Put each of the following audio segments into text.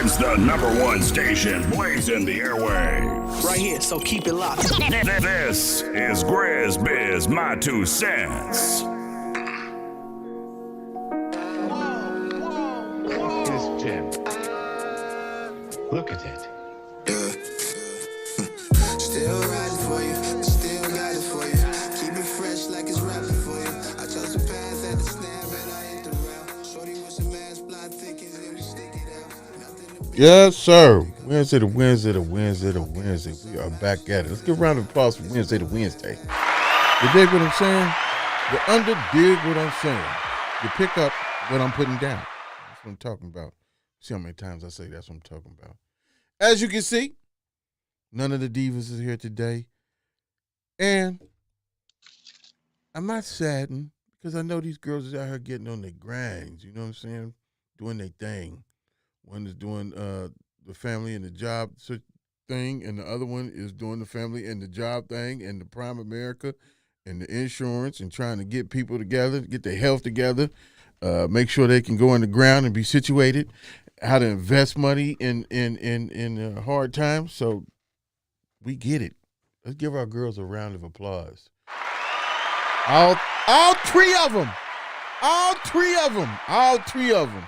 It's the #1 station blazing the airwaves. Right here, so keep it locked. This is GRIZZBIZMY2SENSE. This gem. Look at it. Still riding for you, still got it for you. Keep it fresh like it's rapping for you. I chose the path at the snap and I hit the route. Shorty with some ass blind thickens and we stick it out. Yes, sir. Wednesday to Wednesday to Wednesday to Wednesday. We are back at it. Let's give a round of applause for Wednesday to Wednesday. You dig what I'm saying? You dig what I'm saying. You pick up what I'm putting down. That's what I'm talking about. See how many times I say that's what I'm talking about. As you can see, none of the divas is here today. And I'm not saddened because I know these girls is out here getting on their grinds. You know what I'm saying? Doing their thing. One is doing the family and the job thing, and the other one is doing the family and the job thing, and the Prime America and the insurance, and trying to get people together, get their health together, make sure they can go in the ground and be situated, how to invest money in hard times. So we get it. Let's give our girls a round of applause. All three of them. All three of them. All three of them.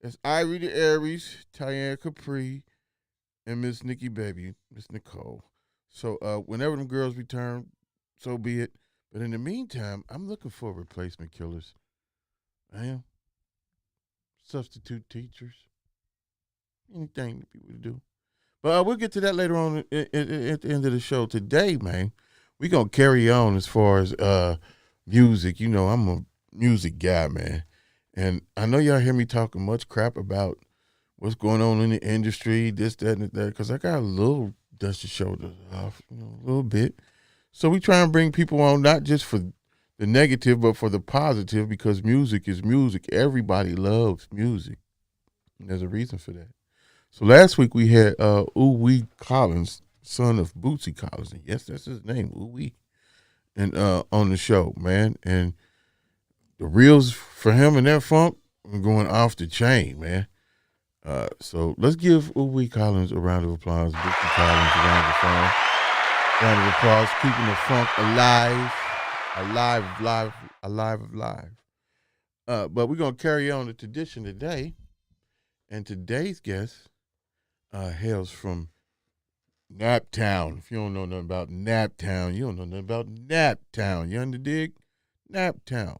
It's Ivory the Aries, Tyann Capri, and Miss Nikki Baby, Miss Nicole. So whenever them girls return, so be it. But in the meantime, I'm looking for replacement killers. I am. Substitute teachers. Anything that people do. But we'll get to that later on at the end of the show. Today, man, we're going to carry on as far as music. You know, I'm a music guy, man. And I know y'all hear me talking much crap about what's going on in the industry, this, that, and that, because I got a little dusty shoulders off, a little bit. So we try and bring people on, not just for the negative, but for the positive, because music is music. Everybody loves music. And there's a reason for that. So last week we had Ooh-Wee Collins, son of Bootsy Collins. And yes, that's his name, Ooh-Wee, and on the show, man. And the reels for him and that funk are going off the chain, man. So let's give Ooh-Wee Collins a round of applause. Bootsy Collins around the phone. Round of applause, keeping the funk alive. But we're going to carry on the tradition today. And today's guest hails from Naptown. If you don't know nothing about Naptown, you don't know nothing about Naptown. You under dig? Naptown.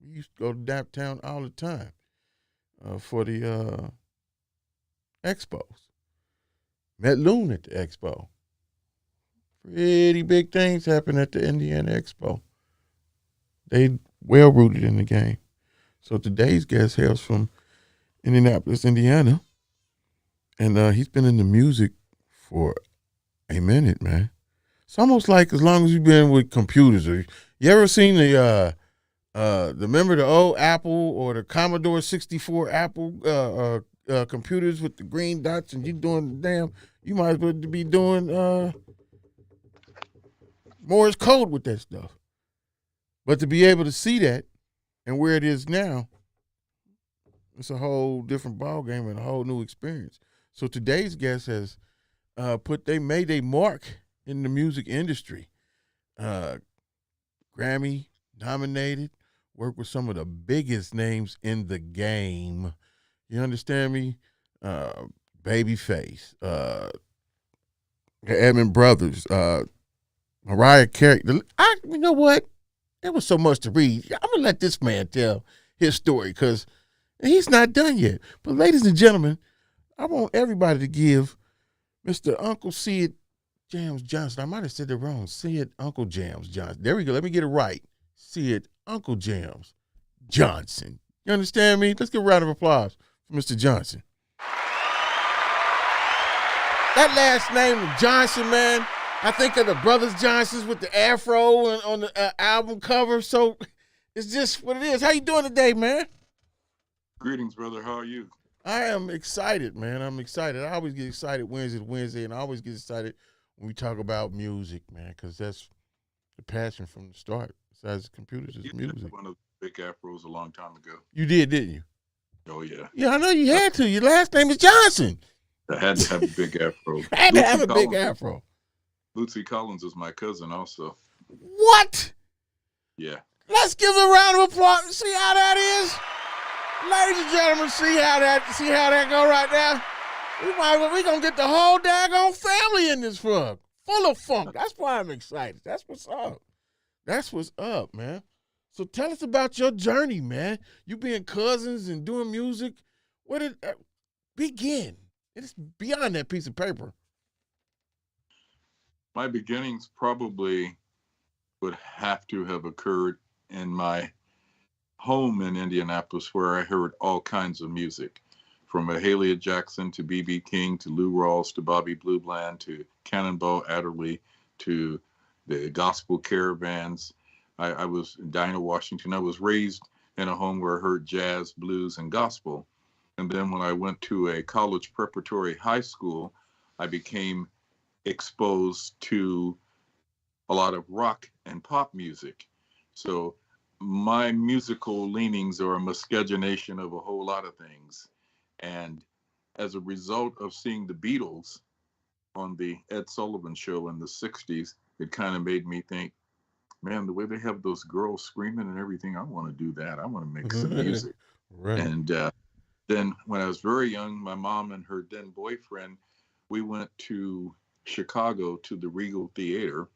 We used to go to Naptown all the time for the expos. Met Loon at the expo. Pretty big things happen at the Indiana Expo. They well rooted in the game. So today's guest hails from Indianapolis, Indiana. And he's been in the music for a minute, man. It's almost like as long as you've been with computers. You ever seen the remember the old Apple or the Commodore 64 Apple computers with the green dots, and you doing you might as well be doing Morse code with that stuff. But to be able to see that and where it is now, it's a whole different ballgame and a whole new experience. So today's guest has made a mark in the music industry. Grammy nominated, worked with some of the biggest names in the game. You understand me? Babyface, Edmund Brothers, Mariah Carey. You know what? There was so much to read. I'm going to let this man tell his story because he's not done yet. But ladies and gentlemen, I want everybody to give Mr. Uncle Sid JAMZ Johnson. I might have said it wrong. Sid Uncle JAMZ Johnson. There we go. Let me get it right. Sid Uncle JAMZ Johnson. You understand me? Let's give a round of applause for Mr. Johnson. That last name, Johnson, man, I think of the Brothers Johnsons with the afro on the album cover. So it's just what it is. How you doing today, man? Greetings, brother. How are you? I am excited, man. I'm excited. I always get excited Wednesday to Wednesday, and I always get excited when we talk about music, man, because that's the passion from the start. Besides computers, it's music. One of the big afros a long time ago. You did, didn't you? Oh yeah, Yeah, I know you had to. Your last name is Johnson. I had to have a big afro. Had to have a big Collins, afro. Bootsy Collins is my cousin also. What? Yeah. Let's give a round of applause. See how that is, ladies and gentlemen. See how that go right now. We gonna get the whole daggone family in this full of funk. That's why I'm excited. That's what's up. That's what's up, man. So tell us about your journey, man. You being cousins and doing music. Where did begin? It's beyond that piece of paper. My beginnings probably would have to have occurred in my home in Indianapolis, where I heard all kinds of music, from Mahalia Jackson to B.B. King to Lou Rawls to Bobby Blue Bland to Cannonball Adderley to the gospel caravans. I was in Dinah, Washington. I was raised in a home where I heard jazz, blues, and gospel. And then when I went to a college preparatory high school, I became exposed to a lot of rock and pop music. So my musical leanings are a miscegenation of a whole lot of things. And as a result of seeing the Beatles on the Ed Sullivan Show in the 60s, it kind of made me think, man, the way they have those girls screaming and everything, I want to do that. I want to make some music. Right. And then when I was very young, my mom and her then boyfriend, we went to Chicago to the Regal Theater,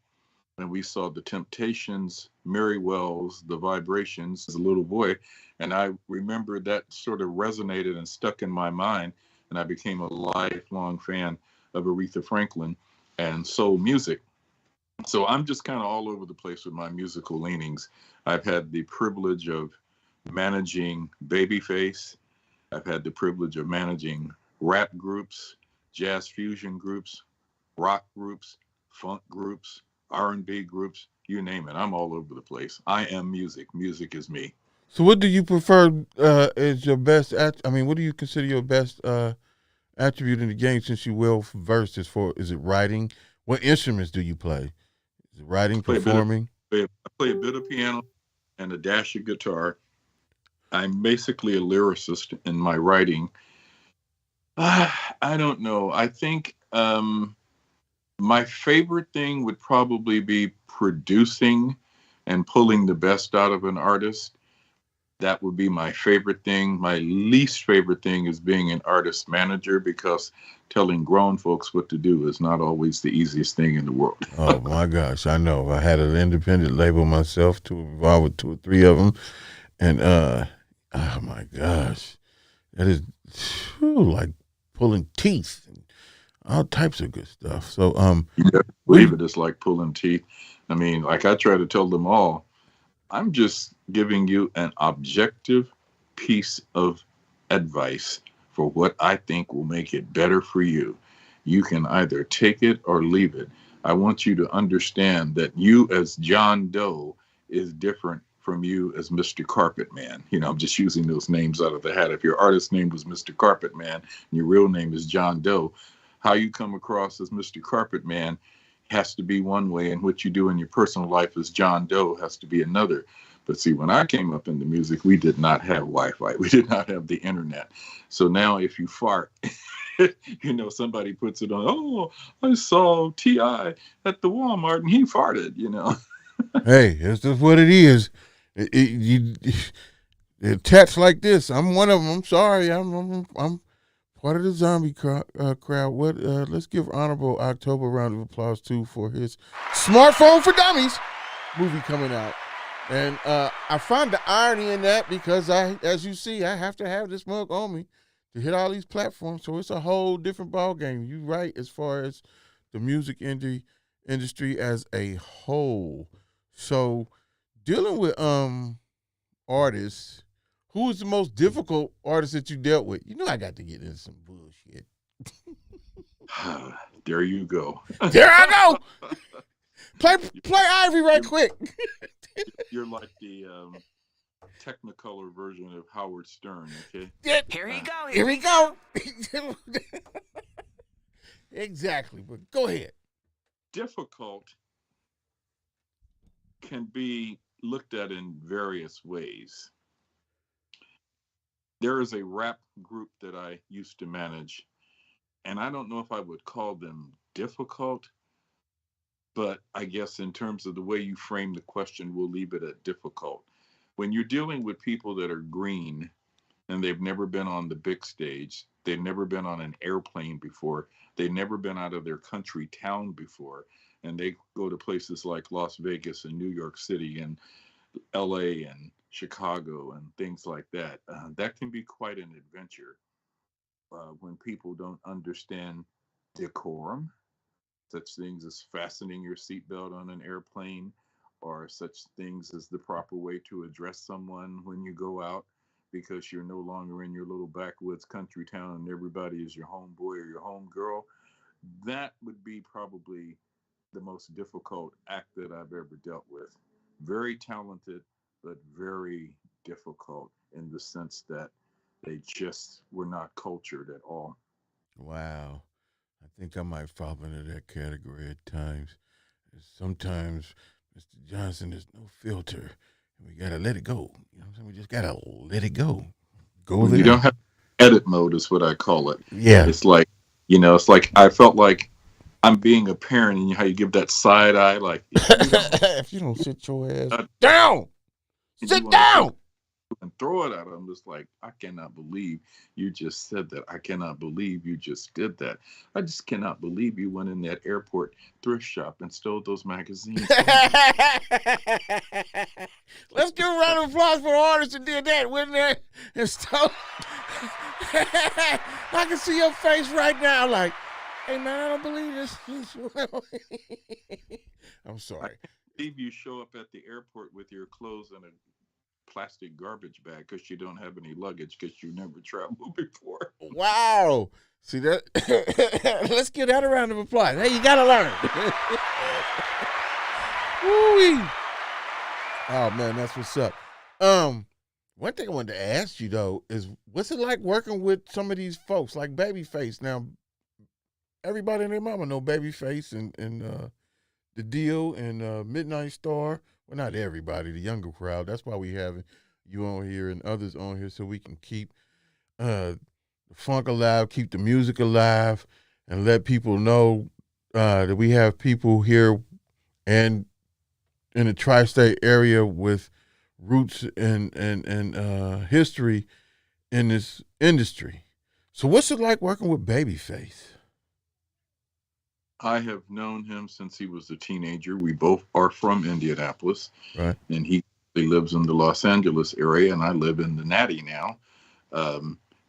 and we saw the Temptations, Mary Wells, the Vibrations as a little boy. And I remember that sort of resonated and stuck in my mind. And I became a lifelong fan of Aretha Franklin and soul music. So I'm just kind of all over the place with my musical leanings. I've had the privilege of managing Babyface. I've had the privilege of managing rap groups, jazz fusion groups, rock groups, funk groups, R&B groups, you name it. I'm all over the place. I am music. Music is me. So what do you prefer as your best, what do you consider your best attribute in the game, since you're well versed as far, is it writing? What instruments do you play? Is it writing, performing? I play a bit of piano and a dash of guitar. I'm basically a lyricist in my writing. I don't know. I think my favorite thing would probably be producing and pulling the best out of an artist. That would be my favorite thing. My least favorite thing is being an artist manager, because telling grown folks what to do is not always the easiest thing in the world. Oh my gosh, I know. I had an independent label myself, involved with 2 or 3 of them, and oh my gosh, that is like pulling teeth and all types of good stuff. So You never believe it. It's like pulling teeth. I mean, like I try to tell them all, I'm just giving you an objective piece of advice for what I think will make it better for you. You can either take it or leave it. I want you to understand that you as John Doe is different from you as Mr. Carpetman. You know, I'm just using those names out of the hat. If your artist name was Mr. Carpetman and your real name is John Doe, how you come across as Mr. Carpetman has to be one way, and what you do in your personal life as John Doe has to be another. But see, when I came up in the music, we did not have Wi-Fi. We did not have the internet. So now if you fart, somebody puts it on, oh, I saw T.I. at the Walmart and he farted, hey, it's just what it is. Attached like this. I'm one of them. I'm sorry. I'm part of the zombie crowd. What? Let's give honorable October round of applause too for his Smartphone for Dummies movie coming out. And I find the irony in that, because as you see, I have to have this mug on me to hit all these platforms. So it's a whole different ball game. You're right, as far as the music industry as a whole. So dealing with artists, who is the most difficult artist that you dealt with? You know, I got to get into some bullshit. There you go. There I go. Play Ivy right quick. You're like the Technicolor version of Howard Stern, okay? Here he go. Here we go. Exactly, but go ahead. Difficult can be looked at in various ways. There is a rap group that I used to manage, and I don't know if I would call them difficult, but I guess in terms of the way you frame the question, we'll leave it at difficult. When you're dealing with people that are green and they've never been on the big stage, they've never been on an airplane before, they've never been out of their country town before, and they go to places like Las Vegas and New York City and LA and Chicago and things like that, that can be quite an adventure when people don't understand decorum, such things as fastening your seatbelt on an airplane, or such things as the proper way to address someone when you go out, because you're no longer in your little backwoods country town and everybody is your homeboy or your homegirl. That would be probably the most difficult act that I've ever dealt with. Very talented, but very difficult in the sense that they just were not cultured at all. Wow. I think I might fall into that category at times. Sometimes, Mr. Johnson, there's no filter. And we got to let it go. You know what I'm saying? We just got to let it go. Go When you there. don't have edit mode, is what I call it. Yeah. It's like, it's like I felt like I'm being a parent, and how you give that side eye, like if you don't, If you don't sit your ass uh, down, and you sit want to take down. and throw it at them. Just like, I cannot believe you just said that. I cannot believe you just did that. I just cannot believe you went in that airport thrift shop and stole those magazines. Let's give a round of applause for the artist who did that, wouldn't it? And stole. I can see your face right now, like, hey man, I don't believe this. I'm I sorry. can't believe you show up at the airport with your clothes in a plastic garbage bag because you don't have any luggage because you never traveled before. Wow. See that? Let's give that a round of applause. Hey, you gotta learn. Woo-wee. Oh man, that's what's up. One thing I wanted to ask you though is, what's it like working with some of these folks like Babyface? Now, everybody and their mama know Babyface and the Deal and Midnight Star. Well, not everybody, the younger crowd. That's why we have you on here and others on here, so we can keep the funk alive, keep the music alive, and let people know that we have people here and in the tri-state area with roots and history in this industry. So what's it like working with Babyface? I have known him since he was a teenager. We both are from Indianapolis, Right. and he lives in the Los Angeles area, and I live in the Natty now.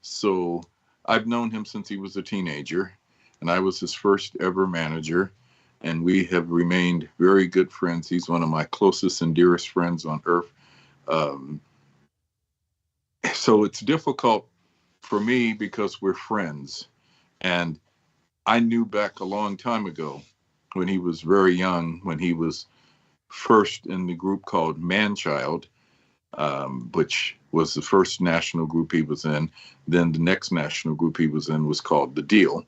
So I've known him since he was a teenager, and I was his first ever manager, and we have remained very good friends. He's one of my closest and dearest friends on earth. Um, so it's difficult for me because we're friends, and I knew back a long time ago when he was very young, when he was first in the group called Manchild, which was the first national group he was in. Then the next national group he was in was called The Deal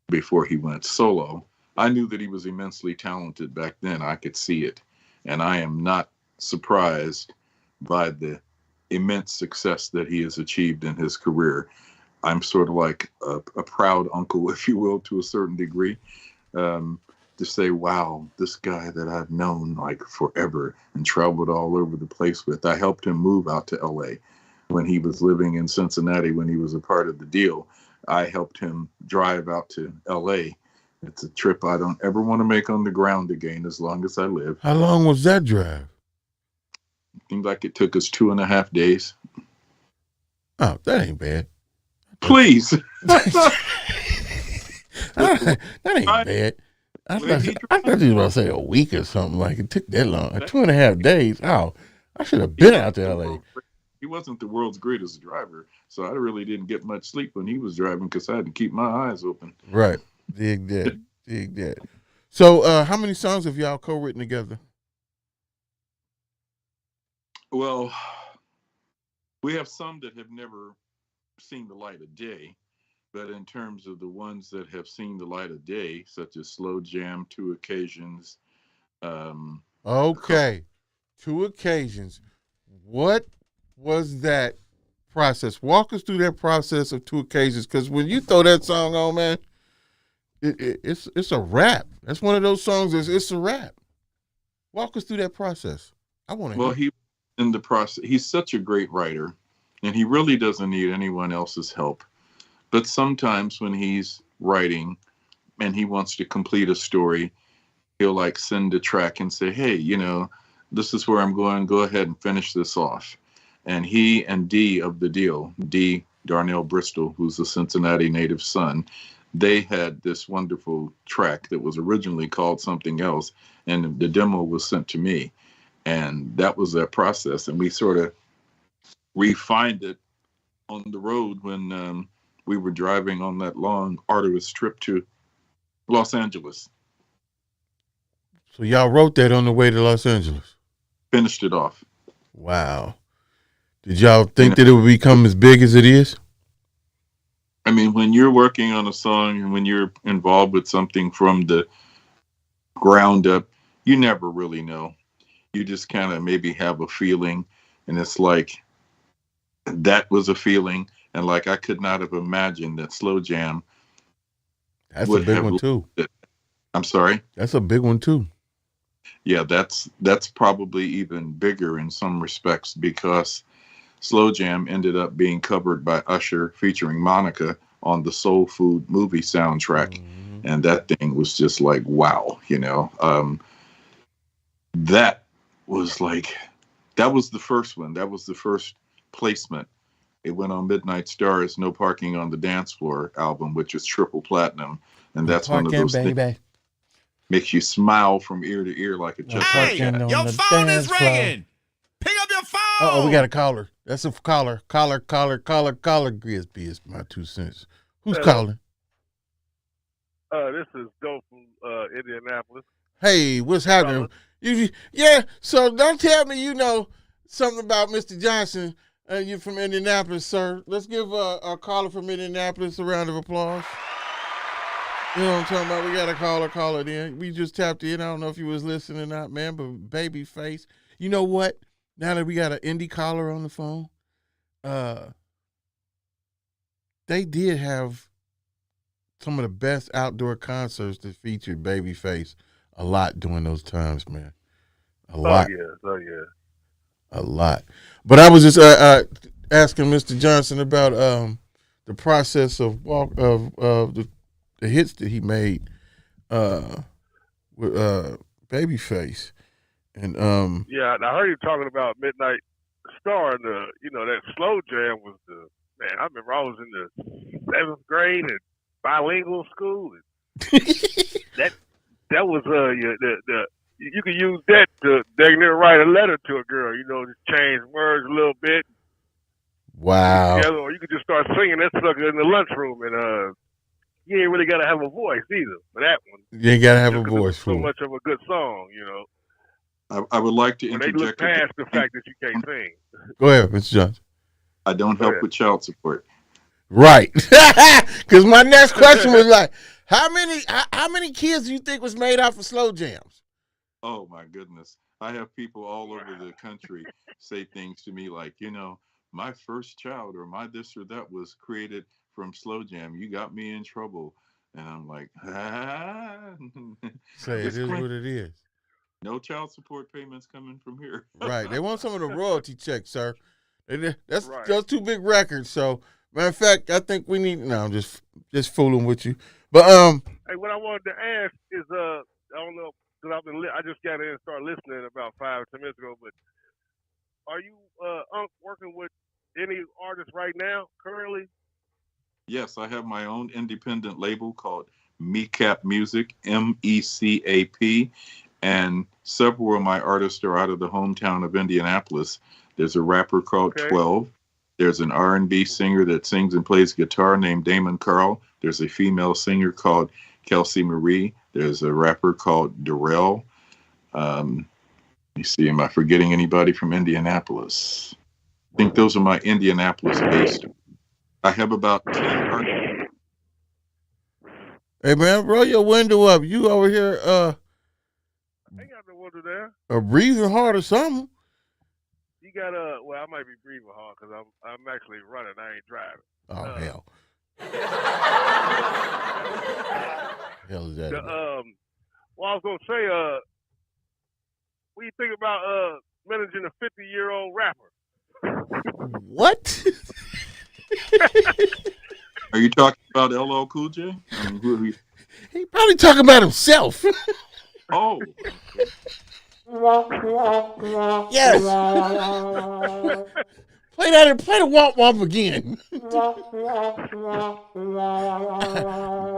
before he went solo. I knew that he was immensely talented back then. I could see it. And I am not surprised by the immense success that he has achieved in his career. I'm sort of like a proud uncle, if you will, to a certain degree. Um, to say, wow, this guy that I've known like forever and traveled all over the place with, I helped him move out to LA when he was living in Cincinnati when he was a part of The Deal. I helped him drive out to LA. It's a trip I don't ever want to make on the ground again as long as I live. How long was that drive? Seemed like it took us 2.5 days. Oh, that ain't bad. Please. That ain't bad. I thought you were going to say a week or something. Like it took that long. 2.5 days. Oh, I should have been out to LA. He wasn't the world's greatest driver, so I really didn't get much sleep when he was driving because I had to keep my eyes open. Right. Dig that. Dig that. So, how many songs have y'all co-written together? Well, we have some that have never seen the light of day, but in terms of the ones that have seen the light of day, such as Slow Jam, Two Occasions. Okay. 2 occasions. What was that process. Walk us through that process of Two Occasions, because when you throw that song on, man, it's a rap. That's one of those songs it's a rap. Walk us through that process. I want to Well, hear. in the process, he's such a great writer, and he really doesn't need anyone else's help. But sometimes when he's writing and he wants to complete a story, he'll like send a track and say, hey, this is where I'm going. Go ahead and finish this off. And he and D of the deal, D Darnell Bristol, who's a Cincinnati native son, they had this wonderful track that was originally called something else, and the demo was sent to me. And that was that process. And we sort of refined it on the road when we were driving on that long, arduous trip to Los Angeles. So y'all wrote that on the way to Los Angeles? Finished it off. Wow. Did y'all think that it would become as big as it is? I mean, when you're working on a song and when you're involved with something from the ground up, you never really know. You just kind of maybe have a feeling, and it's like that was a feeling, and like I could not have imagined that Slow Jam. That's a big one too. I'm sorry? That's a big one too. Yeah, that's probably even bigger in some respects, because Slow Jam ended up being covered by Usher featuring Monica on the Soul Food movie soundtrack. Mm-hmm. And that thing was just like, wow, that was the first one. That was the first placement. It went on Midnight Star's No Parking on the Dance Floor album, which is triple platinum. And that's one of those things makes you smile from ear to ear like a child. Hey, your phone is ringing. Pick up your phone. Oh, we got a caller. That's a caller. Caller. Grizby is my 2 cents. Who's calling? This is Joe from Indianapolis. Hey, what's happening? So don't tell me you know something about Mr. Johnson. You're from Indianapolis, sir. Let's give a caller from Indianapolis a round of applause. You know what I'm talking about? We got a caller in. We just tapped in. I don't know if you was listening or not, man, but Babyface. You know what? Now that we got an indie caller on the phone, they did have some of the best outdoor concerts that featured Babyface a lot during those times, man. A lot. Oh, yeah. A lot. But I was just asking Mr. Johnson about the process of the hits that he made with Babyface. And yeah, I heard you talking about Midnight Star, and that Slow Jam was man. I remember I was in the 7th grade and bilingual school. And that was you could use that to write a letter to a girl. Just change words a little bit. Wow. Together, or you could just start singing that sucker in the lunchroom, and you ain't really gotta have a voice either for that one. You ain't gotta have a voice for so much of a good song, I would like to interject. They look past the fact that you can't sing. Go ahead, Mr. Johnson. I don't help with child support. Right. Because my next question was like, how many kids do you think was made off of slow jams? Oh my goodness. I have people all over the country say things to me like, my first child or my this or that was created from slow jam. You got me in trouble. And I'm like, Say it is what it is. No child support payments coming from here. Right. They want some of the royalty checks, sir. That's right. Those 2 big records. So, matter of fact, I think we need. No, I'm just fooling with you. But hey, what I wanted to ask is, I don't know, because I just got in and started listening about 5 or 10 minutes ago. But are you working with any artists right now currently? Yes, I have my own independent label called MECAP Music, MECAP. And several of my artists are out of the hometown of Indianapolis. There's a rapper called 12. There's an R&B singer that sings and plays guitar named Damon Carl. There's a female singer called Kelsey Marie. There's a rapper called Darrell. Let me see, am I forgetting anybody from Indianapolis? I think those are my Indianapolis-based. I have about 10 artists. Hey, man, roll your window up. You over here, I ain't got no window there. breathing hard or something. You got well, I might be breathing hard because I'm actually running. I ain't driving. Oh hell. Hell is that The about? well, I was gonna say what do you think about managing a 50-year-old rapper? What? Are you talking about LL Cool J? I mean, who? He probably talking about himself. Oh, okay. Yes. Play the womp womp again.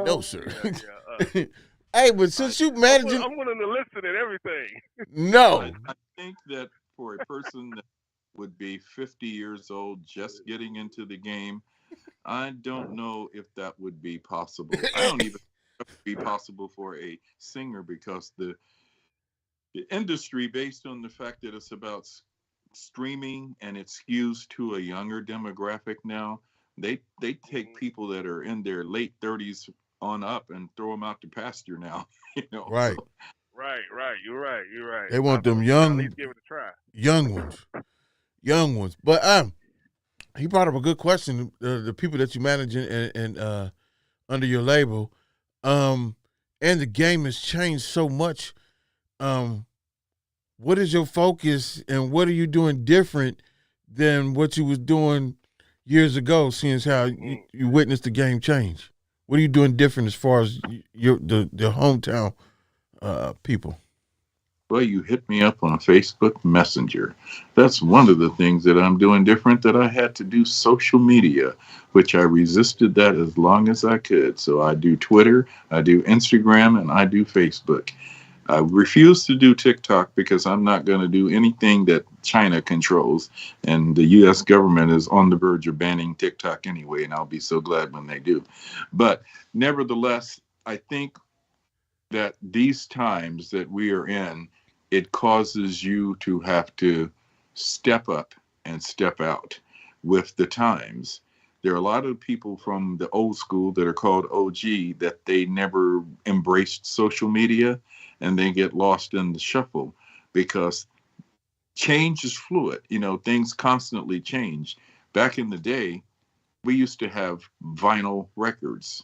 No, sir. Yeah. Hey, but since you managing, I'm willing to listen and everything. no. I think that for a person that would be 50 years old just getting into the game, I don't know if that would be possible. I don't even know if it would be possible for a singer because the industry, based on the fact that it's about streaming and it skews to a younger demographic now, they take people that are in their late 30s on up and throw them out to pasture now. Right. So Right. You're right. They want them At least give it a try. young ones. But he brought up a good question. The people that you manage and under your label, and the game has changed so much. What is your focus, and what are you doing different than what you was doing years ago? Seeing as how you witnessed the game change, what are you doing different as far as the hometown people? well, you hit me up on Facebook Messenger. That's one of the things that I'm doing different, that I had to do social media, which I resisted that as long as I could. So I do Twitter, I do Instagram, and I do Facebook. I refuse to do TikTok because I'm not going to do anything that China controls. And the U.S. government is on the verge of banning TikTok anyway, and I'll be so glad when they do. But nevertheless, I think that these times that we are in, it causes you to have to step up and step out with the times. There are a lot of people from the old school that are called OG that they never embraced social media, and they get lost in the shuffle because change is fluid. Things constantly change. Back in the day, we used to have vinyl records,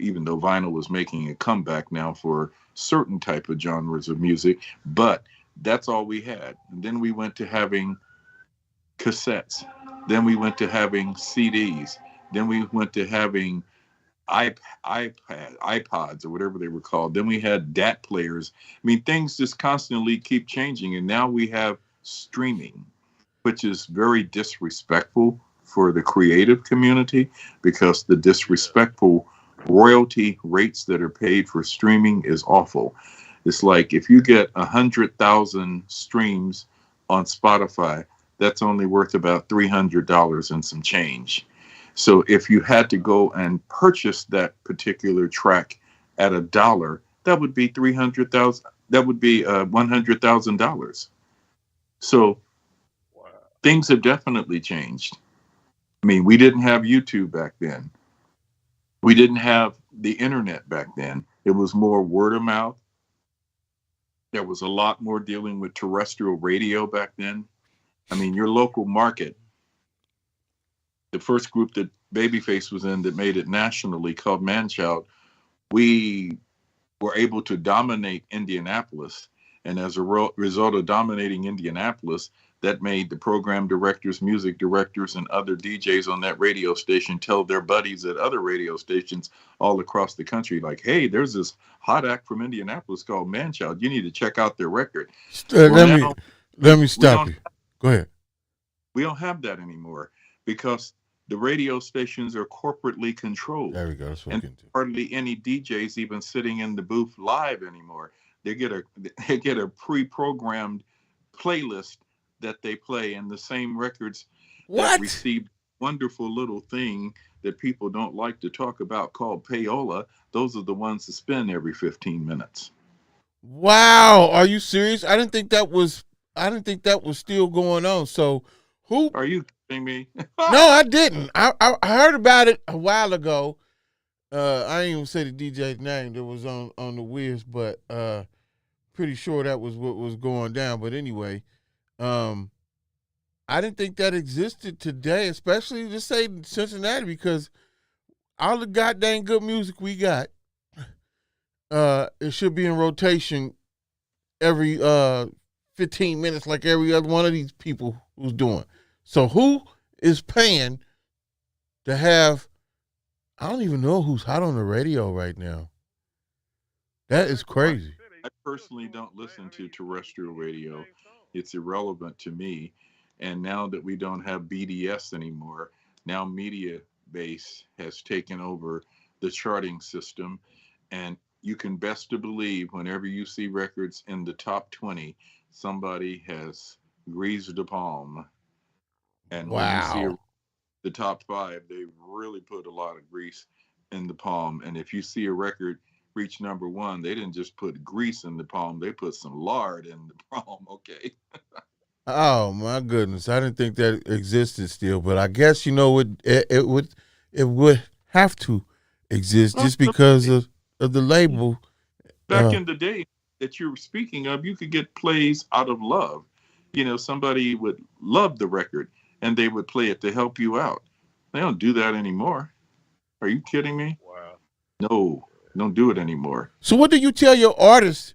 even though vinyl was making a comeback now for certain type of genres of music, but that's all we had. And then we went to having cassettes. Then we went to having CDs. Then we went to having iPods, or whatever they were called. Then we had DAT players. I mean, things just constantly keep changing. And now we have streaming, which is very disrespectful for the creative community, because the disrespectful royalty rates that are paid for streaming is awful. It's like if you get 100,000 streams on Spotify, that's only worth about $300 and some change. So if you had to go and purchase that particular track at $1, that would be 300,000. That would be $100,000. So things have definitely changed. I mean, we didn't have YouTube back then. We didn't have the internet back then. It was more word of mouth. There was a lot more dealing with terrestrial radio back then. I mean, your local market, the first group that Babyface was in that made it nationally, called Manchild, we were able to dominate Indianapolis. And as a result of dominating Indianapolis, that made the program directors, music directors, and other DJs on that radio station tell their buddies at other radio stations all across the country, like, hey, there's this hot act from Indianapolis called Manchild. You need to check out their record. Let me stop you. Go ahead. We don't have that anymore because the radio stations are corporately controlled. There we go. That's what and hardly any DJs even sitting in the booth live anymore. They get a pre-programmed playlist that they play, and the same records that received wonderful little thing that people don't like to talk about called payola, those are the ones to spin every 15 minutes. Wow, are you serious? I didn't think that was still going on. So who are you kidding me? No, I didn't. I heard about it a while ago. I ain't even say the DJ's name that was on the Wiz, but pretty sure that was what was going down. But anyway, I didn't think that existed today, especially just say Cincinnati, because all the goddamn good music we got, it should be in rotation every 15 minutes, like every other one of these people who's doing. So who is paying to have? I don't even know who's hot on the radio right now. That is crazy. I personally don't listen to terrestrial radio. It's irrelevant to me. And now that we don't have BDS anymore, now Media Base has taken over the charting system. And you can best to believe whenever you see records in the top 20, somebody has greased the palm. And when you see Wow. the top 5, they really put a lot of grease in the palm. And if you see a record reach number 1, they didn't just put grease in the palm, they put some lard in the palm. Okay. Oh my goodness, I didn't think that existed still, but I guess it would have to exist just because of the label. Back in the day that you were speaking of, you could get plays out of love. Somebody would love the record and they would play it to help you out. They don't do that anymore. Are you kidding me? Wow. No, don't do it anymore. So what do you tell your artists,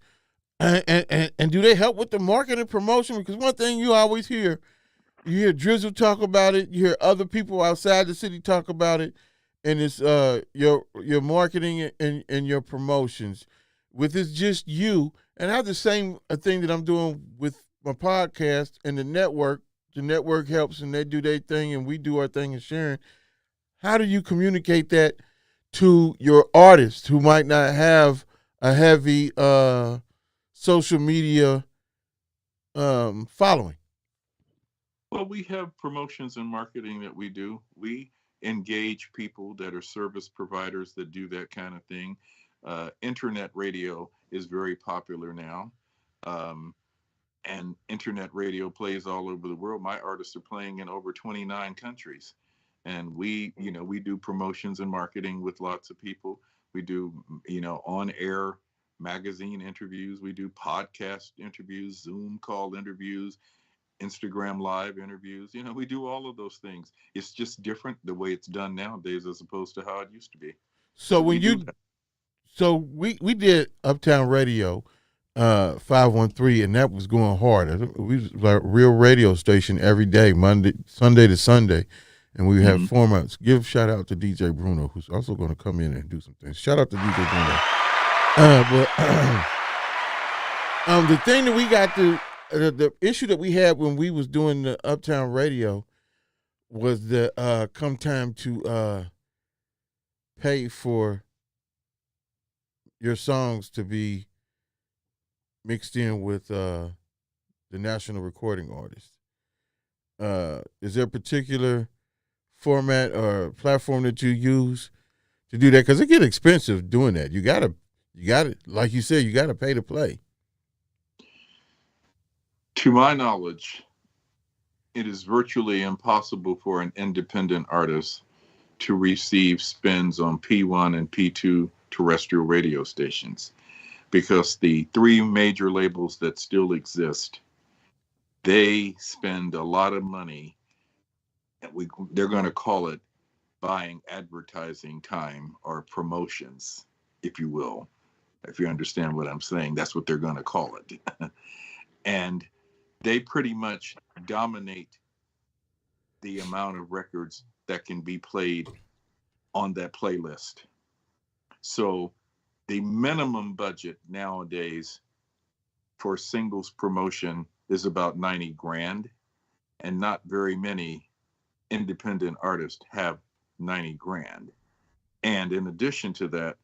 and do they help with the marketing and promotion? Because one thing you always hear, you hear Drizzle talk about it, you hear other people outside the city talk about it, and it's your marketing and your promotions. With it's just you, and I have the same thing that I'm doing with my podcast and the network. The network helps and they do their thing and we do our thing and sharing. How do you communicate that to your artists who might not have a heavy social media following? Well, we have promotions and marketing that we do. We engage people that are service providers that do that kind of thing. Internet radio is very popular now. And internet radio plays all over the world. My artists are playing in over 29 countries. And we do promotions and marketing with lots of people. We do, on air magazine interviews. We do podcast interviews, Zoom call interviews, Instagram live interviews. We do all of those things. It's just different the way it's done nowadays as opposed to how it used to be. So But when we did Uptown Radio 513, and that was going hard. We was like a real radio station every day, Sunday to Sunday. And we have formats. Give a shout out to DJ Bruno, who's also going to come in and do some things. Shout out to DJ Bruno. But the thing that we got the issue that we had when we was doing the Uptown Radio was the come time to pay for your songs to be mixed in with the national recording artist. Is there a particular format or platform that you use to do that? Because it get expensive doing that. You gotta, like you said, you gotta pay to play. To my knowledge, it is virtually impossible for an independent artist to receive spins on P1 and P2 terrestrial radio stations, because the 3 major labels that still exist, they spend a lot of money. They're going to call it buying advertising time or promotions, if you will. If you understand what I'm saying, that's what they're going to call it. And they pretty much dominate the amount of records that can be played on that playlist. So the minimum budget nowadays for singles promotion is about 90 grand, and not very many independent artists have 90 grand. And in addition to that,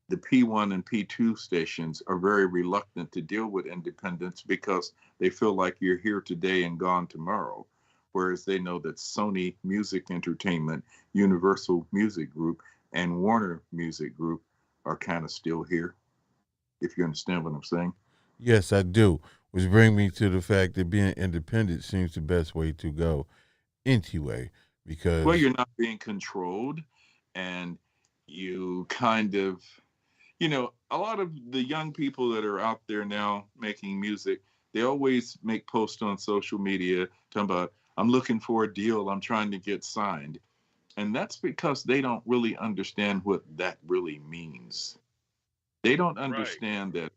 the P1 and P2 stations are very reluctant to deal with independents because they feel like you're here today and gone tomorrow. Whereas they know that Sony Music Entertainment, Universal Music Group, and Warner Music Group are kind of still here, if you understand what I'm saying. Yes, I do. Which brings me to the fact that being independent seems the best way to go anyway, because Well, you're not being controlled, and you kind of, a lot of the young people that are out there now making music, they always make posts on social media talking about, I'm looking for a deal. I'm trying to get signed. And that's because they don't really understand what that really means. They don't Right. understand that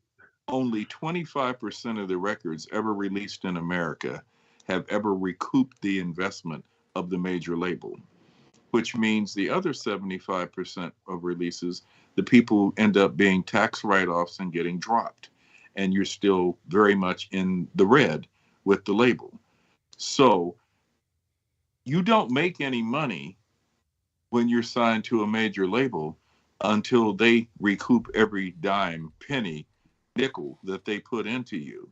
only 25% of the records ever released in America have ever recouped the investment of the major label, which means the other 75% of releases, the people end up being tax write offs and getting dropped. And you're still very much in the red with the label. So you don't make any money when you're signed to a major label until they recoup every dime, penny, nickel that they put into you.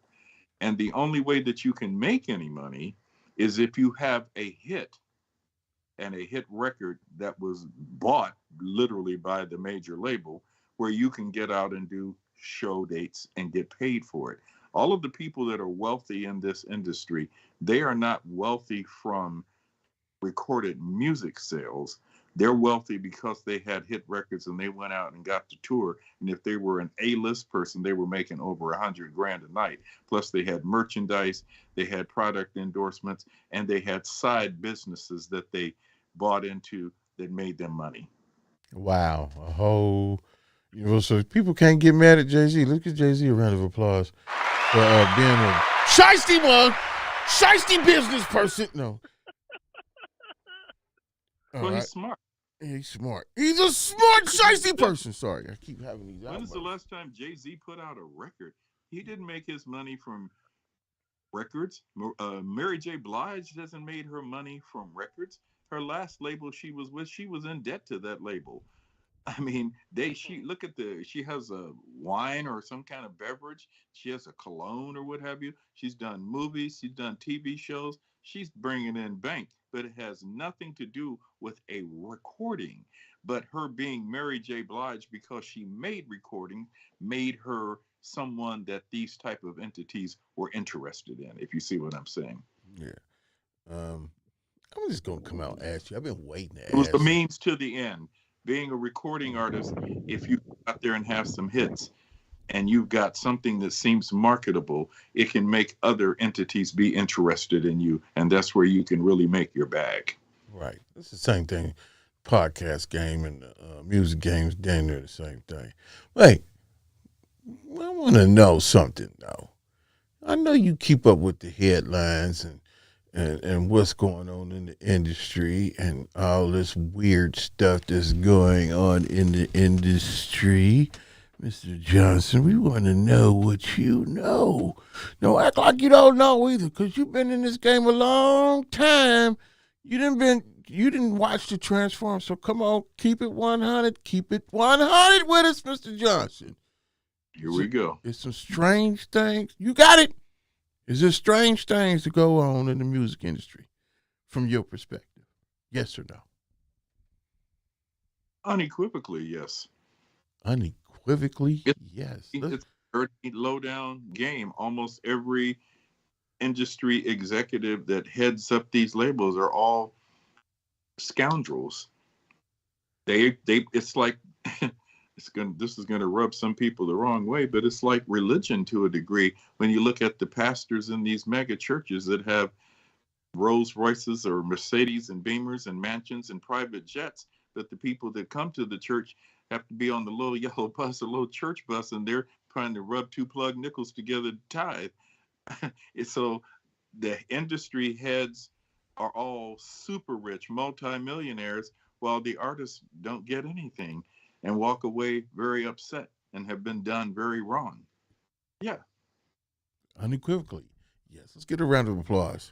And the only way that you can make any money is if you have a hit, and a hit record that was bought literally by the major label, where you can get out and do show dates and get paid for it. All of the people that are wealthy in this industry, they are not wealthy from recorded music sales. They're wealthy because they had hit records and they went out and got to tour. And if they were an A-list person, they were making over $100,000 a night. Plus they had merchandise, they had product endorsements, and they had side businesses that they bought into that made them money. Wow, a whole, so people can't get mad at Jay-Z. Let's give Jay-Z a round of applause for being a shiesty business person. No. Well, All he's right. smart. He's smart. He's a smart shiesty person. Sorry, I keep having these. When was the last time Jay-Z put out a record? He didn't make his money from records. Mary J. Blige hasn't made her money from records. Her last label she was with, she was in debt to that label. I mean, she has a wine or some kind of beverage. She has a cologne or what have you. She's done movies. She's done TV shows. She's bringing in bank, but it has nothing to do with a recording. But her being Mary J. Blige, because she made recording, made her someone that these type of entities were interested in, if you see what I'm saying. Yeah. I'm just gonna come out and ask you. I've been waiting to ask. It was the you. means to the end. Being a recording artist, if you go out there and have some hits and you've got something that seems marketable, it can make other entities be interested in you. And that's where you can really make your bag. Right. It's the same thing. Podcast game and music games, damn near the same thing. Wait, I want to know something though. I know you keep up with the headlines and what's going on in the industry and all this weird stuff that's going on in the industry. Mr. Johnson, we want to know what you know. Don't act like you don't know either, because you've been in this game a long time. You didn't watch the transform, so come on, keep it 100. Keep it 100 with us, Mr. Johnson. Here we go. It's some strange things. You got it. Is there strange things that go on in the music industry from your perspective? Yes or no? Unequivocally, yes. Unequivocally, yes. It's a dirty, low-down game. Almost every industry executive that heads up these labels are all scoundrels. It's like this is gonna rub some people the wrong way, but it's like religion to a degree. When you look at the pastors in these mega churches that have Rolls Royces or Mercedes and Beamers and mansions and private jets, but the people that come to the church have to be on the little yellow bus, a little church bus, and they're trying to rub two plug nickels together to tithe. So the industry heads are all super rich, multimillionaires, while the artists don't get anything and walk away very upset and have been done very wrong. Yeah. Unequivocally, yes. Let's get a round of applause.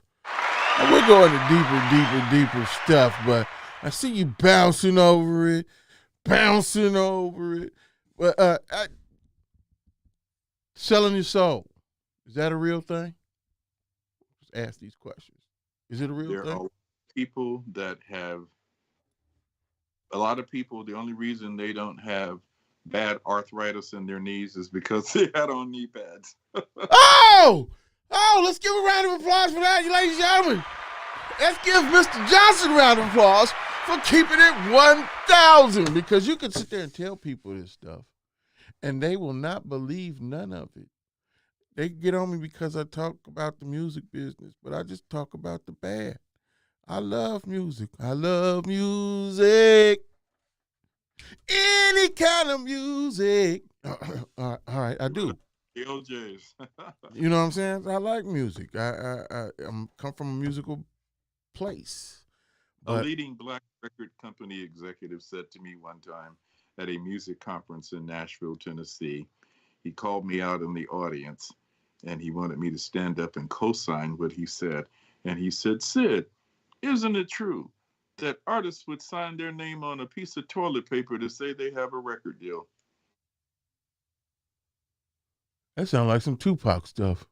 Now, we're going to deeper stuff, but I see you bouncing over it. But selling your soul, is that a real thing? Just ask these questions. Is it a real There thing? are people that have, a lot of people, the only reason they don't have bad arthritis in their knees is because they had on knee pads. Oh, let's give a round of applause for that, ladies and gentlemen. Let's give Mr. Johnson a round of applause for keeping it 1,000, because you can sit there and tell people this stuff and they will not believe none of it. They get on me because I talk about the music business, but I just talk about the bad. I love music. I love music. Any kind of music. All right, I do. The OJs. You know what I'm saying? I like music. I'm come from a musical place. A But leading black record company executive said to me one time at a music conference in Nashville, Tennessee, he called me out in the audience and he wanted me to stand up and co-sign what he said. And he said, Sid, isn't it true that artists would sign their name on a piece of toilet paper to say they have a record deal? that sounds like some Tupac stuff.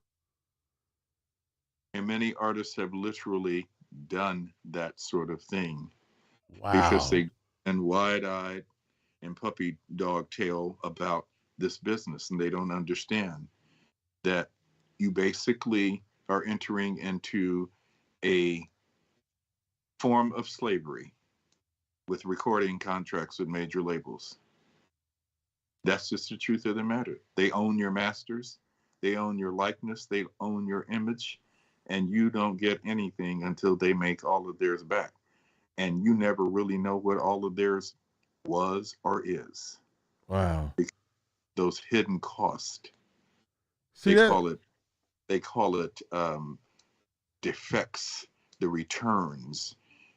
And many artists have literally done that sort of thing because Wow. they and wide-eyed and puppy dog tail about this business and they don't understand that you basically are entering into a form of slavery with recording contracts with major labels. That's just the truth of the matter. They own your masters, they own your likeness, they own your image, and you don't get anything until they make all of theirs back. And you never really know what all of theirs was or is. Wow. Those hidden costs. See They that? call it defects, the returns.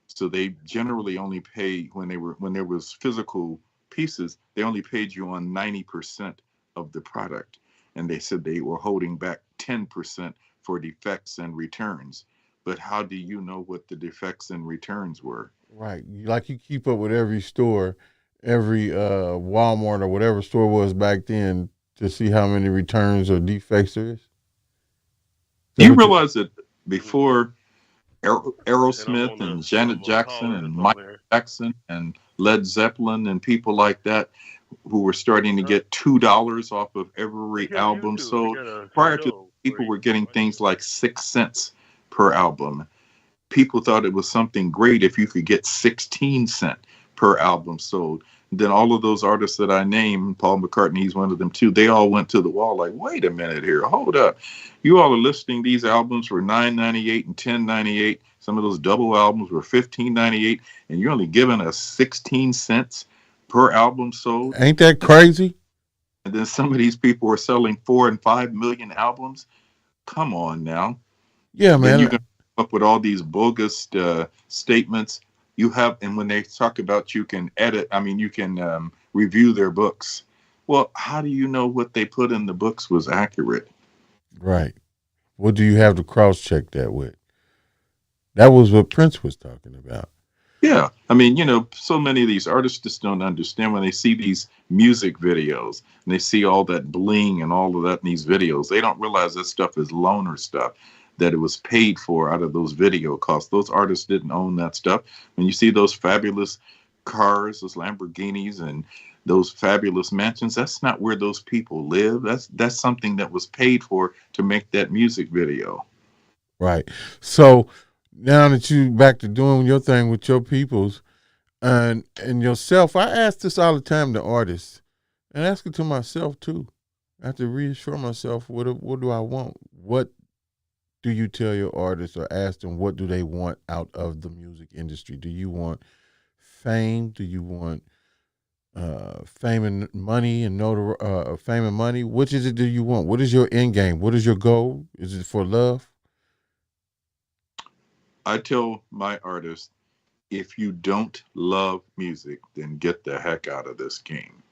So they generally only pay when there was physical pieces, they only paid you on 90% of the product. And they said they were holding back 10% for defects and returns. But how do you know what the defects and returns were? Right. Like you keep up with every store, every Walmart or whatever store was back then to see how many returns or defects there is. Is that You what you realize that before And I'm Aerosmith on the and Janet Jackson caller and that's Mike over here. Jackson and Led Zeppelin and people like that who were starting to Huh? get $2 off of Take every it on album YouTube. They sold. got a Prior to show where people you were getting watch things it. like 6 cents per album. People thought it was something great if you could get 16 cents per album sold. Then all of those artists that I named, Paul McCartney, he's one of them too, they all went to the wall like, wait a minute here, hold up. You all are listing these albums for $9.98 and $10.98. Some of those double albums were $15.98, and you're only giving us 16 cents per album sold. ain't that crazy? And then some of these people were selling 4 and 5 million albums. Come on now. Yeah, Then you're man. going to come up with all these bogus statements. You have, and when they talk about you can edit, I mean, you can review their books. Well, how do you know what they put in the books was accurate? Right. What do you have to cross check that with? That was what Prince was talking about. Yeah. I mean, so many of these artists just don't understand when they see these music videos and they see all that bling and all of that in these videos. They don't realize that stuff is loaner stuff, that it was paid for out of those video costs. Those artists didn't own that stuff. When you see those fabulous cars, those Lamborghinis and those fabulous mansions, that's not where those people live. That's something that was paid for to make that music video. Right. So now that you back to doing your thing with your peoples and yourself, I ask this all the time to artists, and ask it to myself too. I have to reassure myself what do I want? What do you tell your artists or ask them what do they want out of the music industry? Do you want fame? Do you want fame and money and fame and money? Which is it do you want? What is your end game? What is your goal? Is it for love? I tell my artists, if you don't love music, then get the heck out of this game,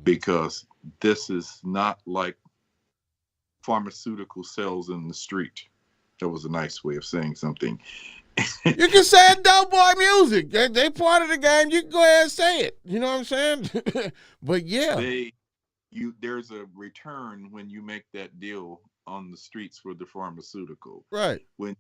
because this is not like pharmaceutical sales in the street. That was a nice way of saying something. You can say it, dope boy music. They part of the game. You can go ahead and say it. You know what I'm saying? But yeah, There's a return when you make that deal on the streets for the pharmaceutical. right. When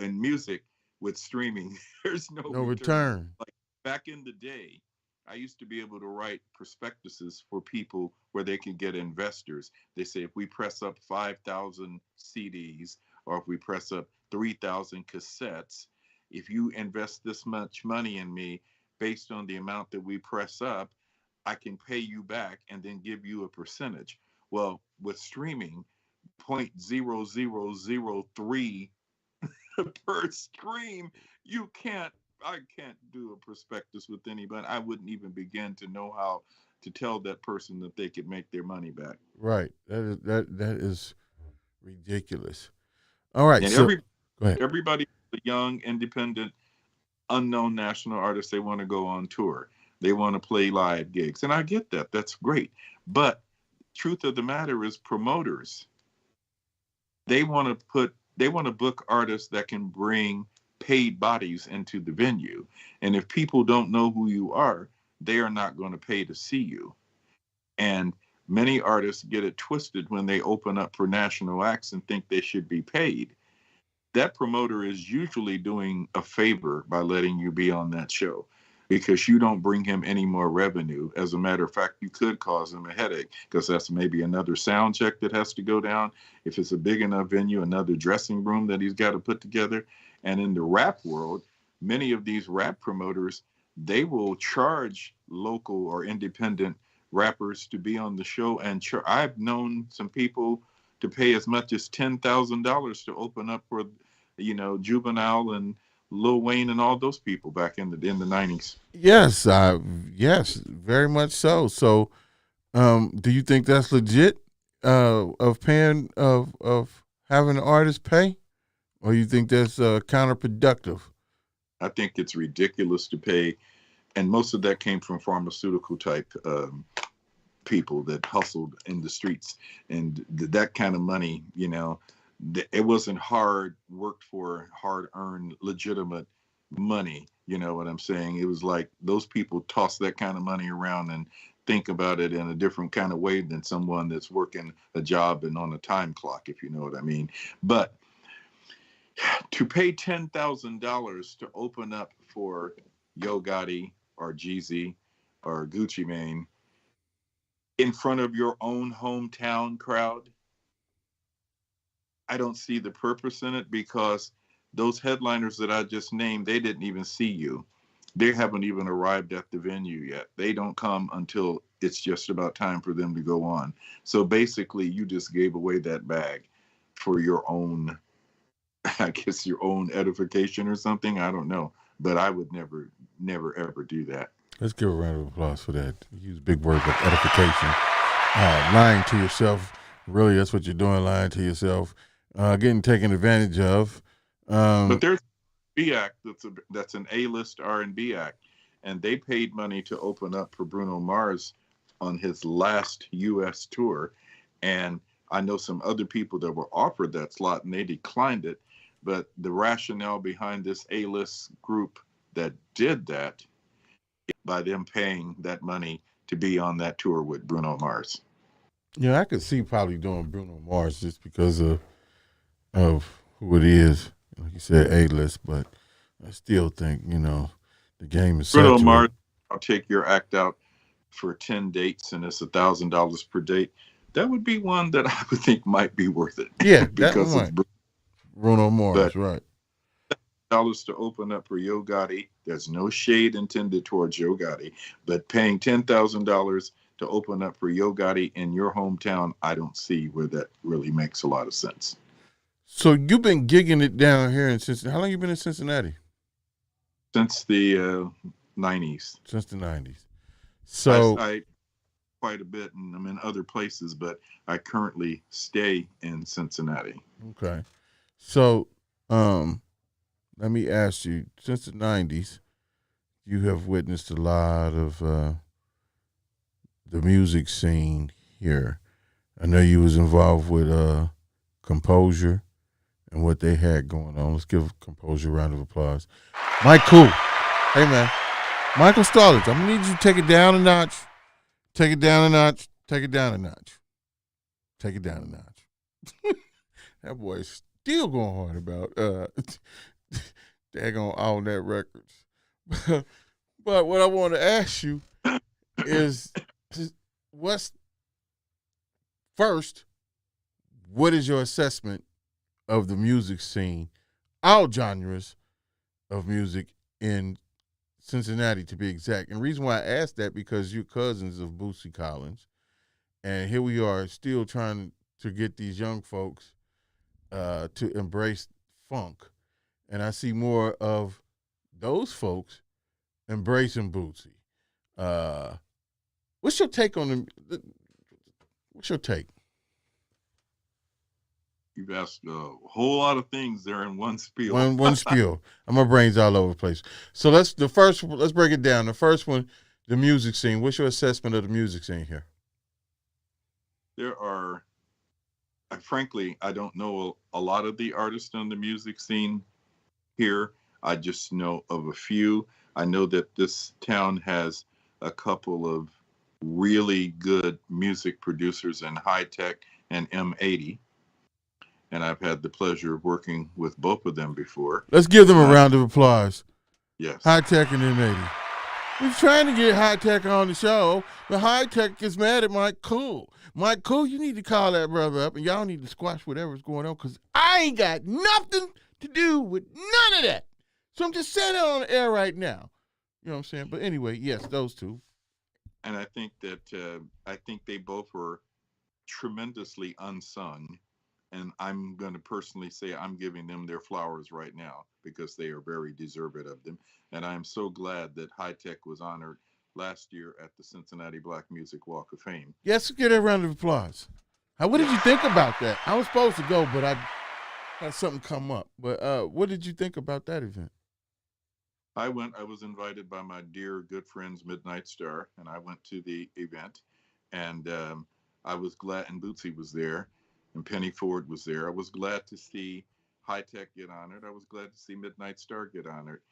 in music with streaming, there's no No return. return. Like back in the day, I used to be able to write prospectuses for people where they could get investors. They say if we press up 5,000 CDs or if we press up 3,000 cassettes, if you invest this much money in me based on the amount that we press up, I can pay you back and then give you a percentage. Well, with streaming, 0.0003 per stream, I can't do a prospectus with anybody. I wouldn't even begin to know how to tell that person that they could make their money back. Right. That is ridiculous. All right. And So go ahead. everybody, the young, independent, unknown national artists, they want to go on tour. They want to play live gigs. And I get that. That's great. But truth of the matter is promoters, they want to book artists that can bring paid bodies into the venue. And if people don't know who you are, they are not going to pay to see you. And many artists get it twisted when they open up for national acts and think they should be paid. That promoter is usually doing a favor by letting you be on that show, because you don't bring him any more revenue. As a matter of fact, you could cause him a headache, because that's maybe another sound check that has to go down. If it's a big enough venue, another dressing room that he's got to put together. And in the rap world, many of these rap promoters, they will charge local or independent rappers to be on the show. And I've known some people to pay as much as $10,000 to open up for, Juvenile and Lil Wayne and all those people back in the 90s. Yes, yes, very much so. So, do you think that's legit? Of paying of having an artist pay, or you think that's counterproductive? I think it's ridiculous to pay, and most of that came from pharmaceutical type people that hustled in the streets, and that kind of money, it wasn't worked for, hard earned, legitimate money. You know what I'm saying? It was like those people toss that kind of money around and think about it in a different kind of way than someone that's working a job and on a time clock, if you know what I mean. But to pay $10,000 to open up for Yo Gotti or Jeezy or Gucci Mane in front of your own hometown crowd, I don't see the purpose in it, because those headliners that I just named, they didn't even see you. They haven't even arrived at the venue yet. They don't come until it's just about time for them to go on. So basically, you just gave away that bag for your own, I guess, your own edification or something. I don't know. But I would never, ever do that. Let's give a round of applause for that. Use big words like edification. Lying to yourself. Really, that's what you're doing, lying to yourself. Getting taken advantage of. But there's a B act that's an A-list R&B act, and they paid money to open up for Bruno Mars on his last U.S. tour. And I know some other people that were offered that slot, and they declined it. But the rationale behind this A-list group that did that, by them paying that money to be on that tour with Bruno Mars. Yeah, I could see probably doing Bruno Mars just because of who it is. Like you said, A-list, but I still think, the game is Bruno saturated. Mars, I'll take your act out for 10 dates and it's $1,000 per date. That would be one that I would think might be worth it. Yeah, because it's Bruno Mars, right. Dollars to open up for Yo Gotti. There's no shade intended towards Yo Gotti, but paying $10,000 to open up for Yo Gotti in your hometown, I don't see where that really makes a lot of sense. So you've been gigging it down here in Cincinnati. How long you been in Cincinnati? Since the 90s. Since the 90s. So I quite a bit, and I'm in other places, but I currently stay in Cincinnati. Okay. So, let me ask you, since the 90s, you have witnessed a lot of the music scene here. I know you was involved with Composure and what they had going on. Let's give Composure a round of applause. Mike Cool. Hey, man. Michael Starlitz, I'm going to need you to take it down a notch. Take it down a notch. Take it down a notch. Take it down a notch. That boy's still going hard about daggone All That Records. But what I want to ask you is, what is your assessment of the music scene, all genres of music in Cincinnati, to be exact? And the reason why I asked that, because you're cousins of Bootsy Collins, and here we are still trying to get these young folks to embrace funk. And I see more of those folks embracing Bootsy. What's your take on the? What's your take? You've asked a whole lot of things there in one spiel. One spiel. My brain's all over the place. So let's break it down. The first one, the music scene. What's your assessment of the music scene here? There are, frankly, I don't know a lot of the artists on the music scene here. I just know of a few. I know that this town has a couple of really good music producers in High Tech and M80. And I've had the pleasure of working with both of them before. Let's give them a round of applause. Yes. High Tech and M80. We're trying to get High Tech on the show, but High Tech is mad at Mike Cool. Mike Cool, you need to call that brother up, and y'all need to squash whatever's going on, because I ain't got nothing to do with none of that. So I'm just saying it on the air right now. You know what I'm saying? But anyway, yes, those two. And I think that they both were tremendously unsung. And I'm going to personally say I'm giving them their flowers right now because they are very deserving of them. And I'm so glad that High Tech was honored last year at the Cincinnati Black Music Walk of Fame. Yes, get a round of applause. What did you think about that? I was supposed to go, but I had something come up. But what did you think about that event? I went. I was invited by my dear good friends Midnight Star, and I went to the event. And I was glad, and Bootsy was there. And Penny Ford was there. I was glad to see High Tech get honored. I was glad to see Midnight Star get honored.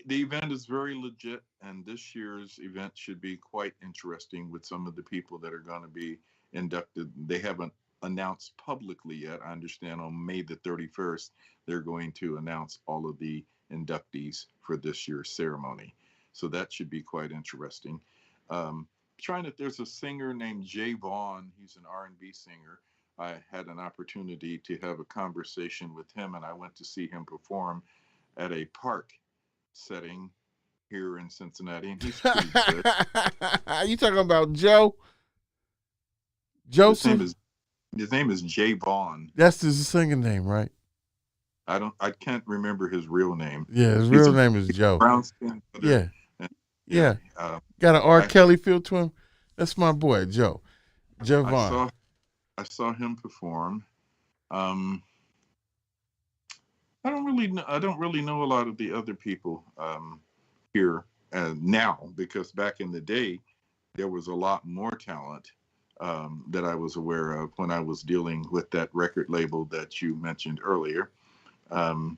The event is very legit, and this year's event should be quite interesting with some of the people that are going to be inducted. They haven't announced publicly yet. I understand on May the 31st, they're going to announce all of the inductees for this year's ceremony. So that should be quite interesting. There's a singer named JAMZ. He's an R&B singer. I had an opportunity to have a conversation with him, and I went to see him perform at a park setting here in Cincinnati, and he's pretty good. You talking about Joe? Joseph? His name is JAMZ. That's his singing name, right? I can't remember his real name. Yeah, his real name is Joe. Brown skin. Yeah. Got an R. Kelly feel to him. That's my boy, Joe. Javon. I saw him perform. I don't really know a lot of the other people here now, because back in the day there was a lot more talent that I was aware of when I was dealing with that record label that you mentioned earlier, and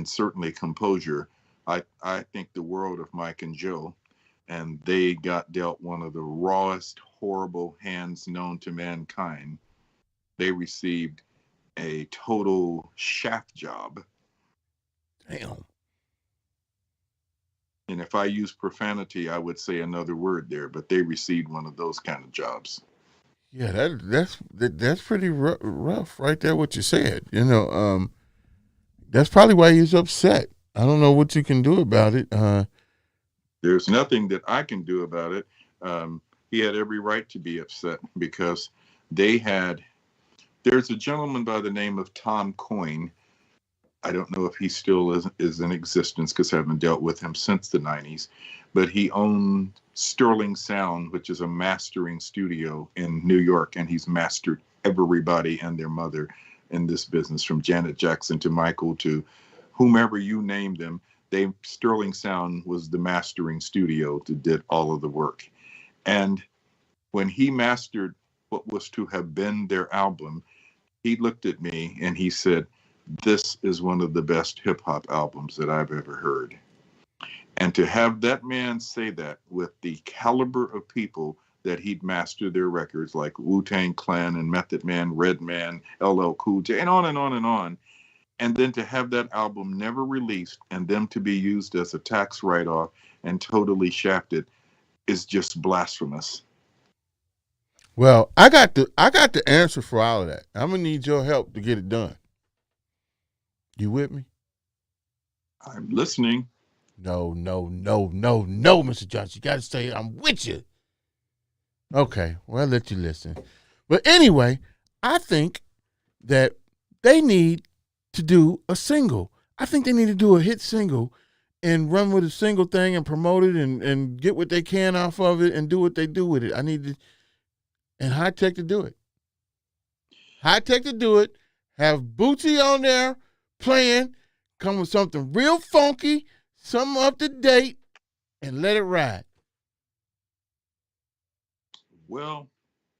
certainly Composure. I think the world of Mike and Joe, and they got dealt one of the rawest, horrible hands known to mankind. They received a total shaft job. Damn. And if I use profanity, I would say another word there, but they received one of those kind of jobs. Yeah, that's pretty rough right there, what you said. You know, that's probably why he's upset. I don't know what you can do about it. There's nothing that I can do about it. He had every right to be upset because there's a gentleman by the name of Tom Coyne. I don't know if he still is in existence because I haven't dealt with him since the 90s, but he owned Sterling Sound, which is a mastering studio in New York, and he's mastered everybody and their mother in this business, from Janet Jackson to Michael to whomever you name them. Sterling Sound was the mastering studio that did all of the work. And when he mastered what was to have been their album, he looked at me and he said, "This is one of the best hip hop albums that I've ever heard." And to have that man say that with the caliber of people that he'd mastered their records, like Wu-Tang Clan and Method Man, Redman, LL Cool J, and on and on and on. And then to have that album never released and them to be used as a tax write-off and totally shafted is just blasphemous. Well, I got the answer for all of that. I'm gonna need your help to get it done. You with me? I'm listening. No, Mr. Johnson. You got to say I'm with you. Okay, well, I'll let you listen. But anyway, I think that they need to do a single. I think they need to do a hit single and run with a single thing and promote it and get what they can off of it and do what they do with it. I need to, and High Tech to do it. High Tech to do it. Have Bootsy on there playing. Come with something real funky, something up to date, and let it ride. Well,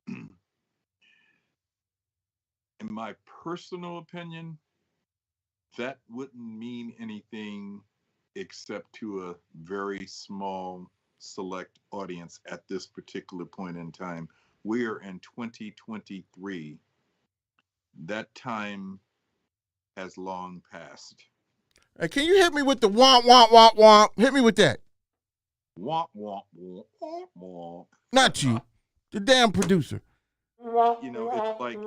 in my personal opinion, that wouldn't mean anything except to a very small, select audience at this particular point in time. We are in 2023. That time has long passed. Hey, can you hit me with the womp, womp, womp, womp? Hit me with that. Womp, womp, womp, womp, womp. Not you, the damn producer. You know, it's like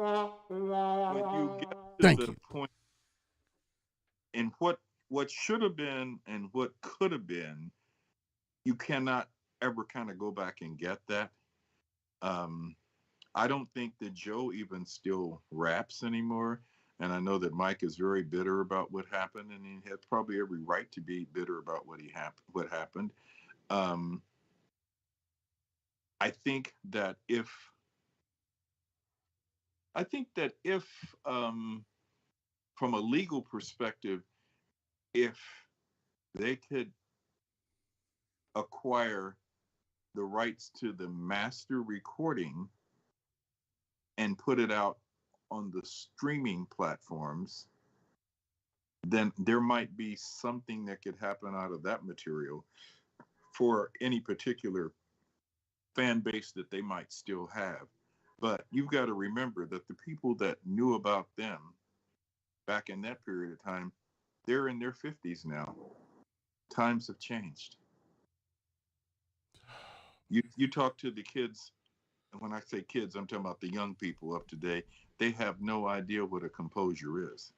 when you get to Thank the you. point in what should have been and what could have been, you cannot ever kind of go back and get that. I don't think that Joe even still raps anymore. And I know that Mike is very bitter about what happened, and he has probably every right to be bitter about what happened. Um, I think that if from a legal perspective, if they could acquire the rights to the master recording and put it out on the streaming platforms, then there might be something that could happen out of that material for any particular fan base that they might still have. But you've got to remember that the people that knew about them back in that period of time, they're in their 50s now. Times have changed. You talk to the kids, and when I say kids, I'm talking about the young people of today. They have no idea what a composer is.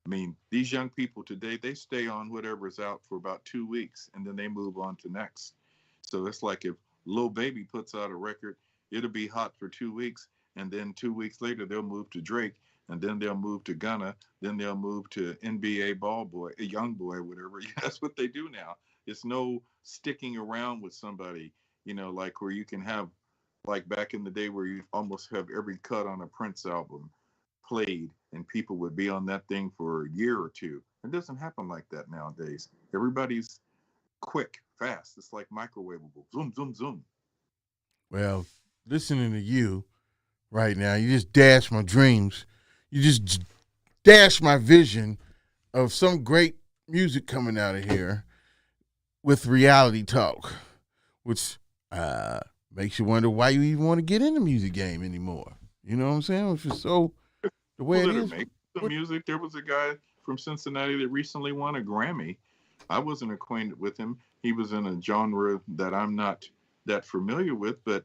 I mean, these young people today, they stay on whatever's out for about 2 weeks, and then they move on to next. So it's like if Lil Baby puts out a record, it'll be hot for 2 weeks, and then 2 weeks later they'll move to Drake, and then they'll move to Gunna, then they'll move to NBA ball boy, a young boy, whatever. That's what they do now. It's no sticking around with somebody, like where you can have, like back in the day where you almost have every cut on a Prince album played and people would be on that thing for a year or two. It doesn't happen like that nowadays. Everybody's quick, fast. It's like microwavable. Zoom, zoom, zoom. Well, listening to you right now, you just dash my dreams. You just dash my vision of some great music coming out of here with reality talk, which makes you wonder why you even want to get in the music game anymore. You know what I'm saying? It's just so the way it is. Make some music. There was a guy from Cincinnati that recently won a Grammy. I wasn't acquainted with him. He was in a genre that I'm not that familiar with, but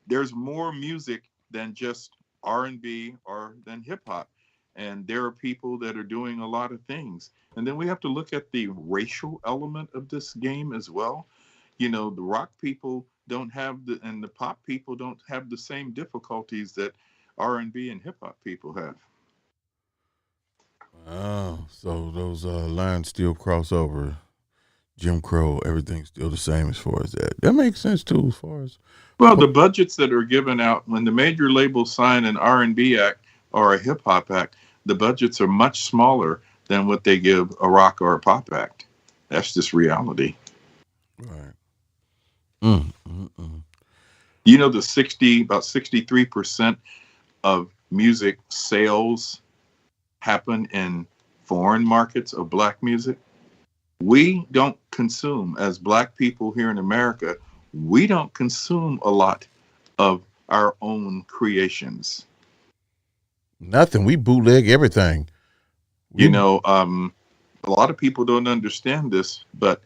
there's more music than just R&B or than hip hop. And there are people that are doing a lot of things. And then we have to look at the racial element of this game as well. The rock people don't have and the pop people don't have the same difficulties that R&B and hip hop people have. Oh, so those lines still cross over. Jim Crow, everything's still the same as far as that. That makes sense too, as far as the budgets that are given out when the major labels sign an R&B act or a hip hop act, the budgets are much smaller than what they give a rock or a pop act. That's just reality. Right. About 63% of music sales happen in foreign markets of black music. We don't consume, as black people here in America, we don't consume a lot of our own creations. Nothing. We bootleg everything. A lot of people don't understand this, but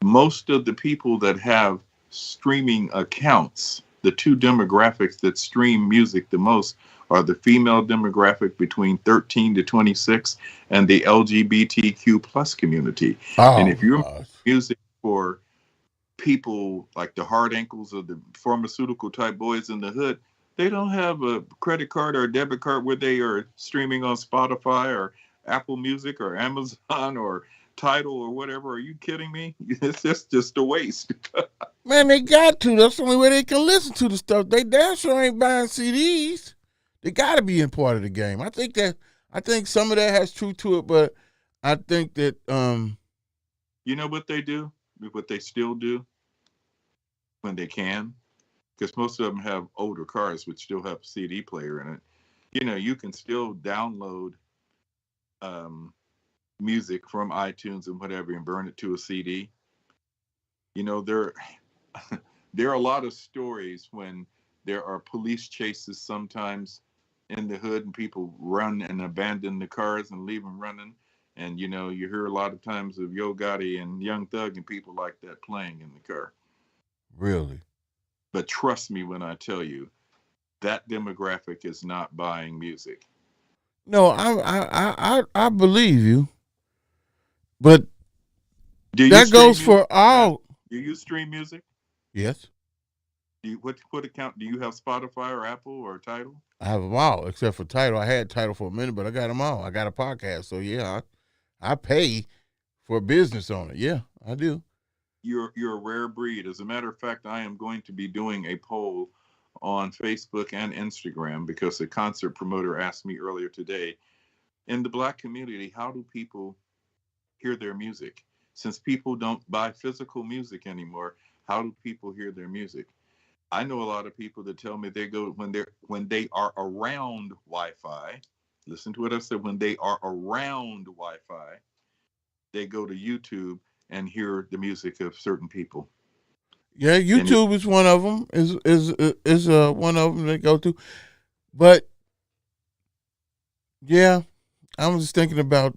most of the people that have streaming accounts, the two demographics that stream music the most are the female demographic between 13 to 26 and the LGBTQ plus community. And if you're music for people like the hard ankles or the pharmaceutical type boys in the hood, they don't have a credit card or a debit card where they are streaming on Spotify or Apple Music or Amazon or Tidal or whatever. Are you kidding me? It's just a waste. Man, they got to. That's the only way they can listen to the stuff. They damn sure ain't buying CDs. They got to be in part of the game. I think some of that has truth to it, but I think that You know what they do? What they still do when they can? Because most of them have older cars which still have a CD player in it. You know, you can still download um, music from iTunes and whatever and burn it to a CD. You know, there are a lot of stories when there are police chases sometimes in the hood and people run and abandon the cars and leave them running. And, you know, you hear a lot of times of Yo Gotti and Young Thug and people like that playing in the car. really. But trust me when I tell you, that demographic is not buying music. No, I believe you, but Do you that stream goes music? for all. Do you stream music? Yes, What account do you have? Spotify or Apple or Tidal? I have them all except for Title. I had Title for a minute, but I got them all. I got a podcast, so yeah, I pay for business on it. Yeah, I do. You're a rare breed. As a matter of fact, I am going to be doing a poll on Facebook and Instagram because a concert promoter asked me earlier today, in the Black community, how do people hear their music? Since people don't buy physical music anymore, how do people hear their music? I know a lot of people that tell me they go when they are around Wi-Fi. Listen to what I said. When they are around Wi-Fi, they go to YouTube and hear the music of certain people. Yeah, And YouTube is one of them. Is one of them they go to, but yeah, I'm just thinking about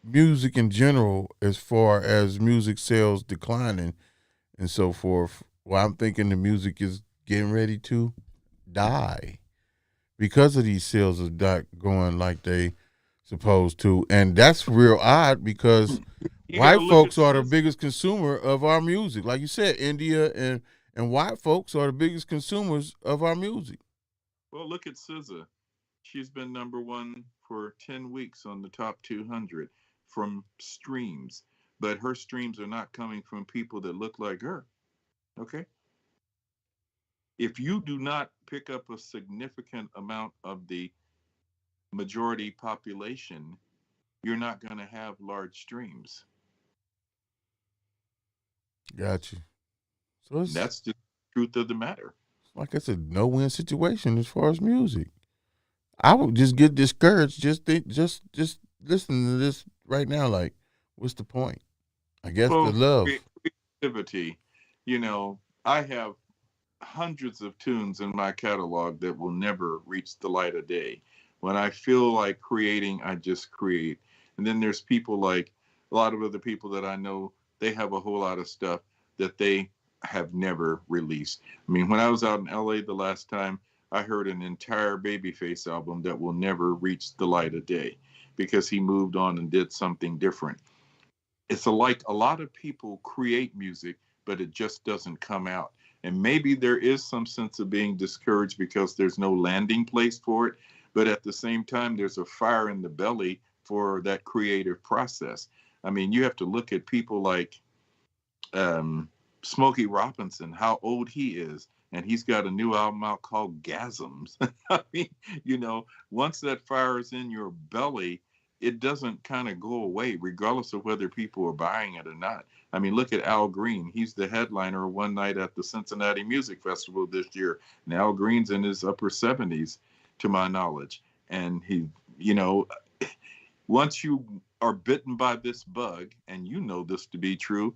music in general as far as music sales declining and so forth. Well, I'm thinking the music is getting ready to die because of these sales are not going like they supposed to, and that's real odd because you got to white look folks at are the SZA. biggest consumer of our music. Like you said, India and white folks are the biggest consumers of our music. Well, look at SZA. She's been number one for 10 weeks on the top 200 from streams, but her streams are not coming from people that look like her. Okay. If you do not pick up a significant amount of the majority population, you're not going to have large streams. Got you. So it's That's the truth of the matter. like it's a no-win situation as far as music. I would just get discouraged. Just listen to this right now. Like, what's the point? I guess the Well, love. creativity, you know, I have hundreds of tunes in my catalog that will never reach the light of day. When I feel like creating, I just create. And then there's people like a lot of other people that I know, they have a whole lot of stuff that they have never released. I mean, when I was out in LA the last time, I heard an entire Babyface album that will never reach the light of day because he moved on and did something different. It's like a lot of people create music, but it just doesn't come out. And maybe there is some sense of being discouraged because there's no landing place for it. But at the same time, there's a fire in the belly for that creative process. I mean, you have to look at people like Smokey Robinson, how old he is. And he's got a new album out called Gasms. I mean, you know, once that fire is in your belly, it doesn't kind of go away, regardless of whether people are buying it or not. I mean, look at Al Green. He's the headliner one night at the Cincinnati Music Festival this year. And Al Green's in his upper 70s, to my knowledge. And he, you know, once you are bitten by this bug, and you know this to be true,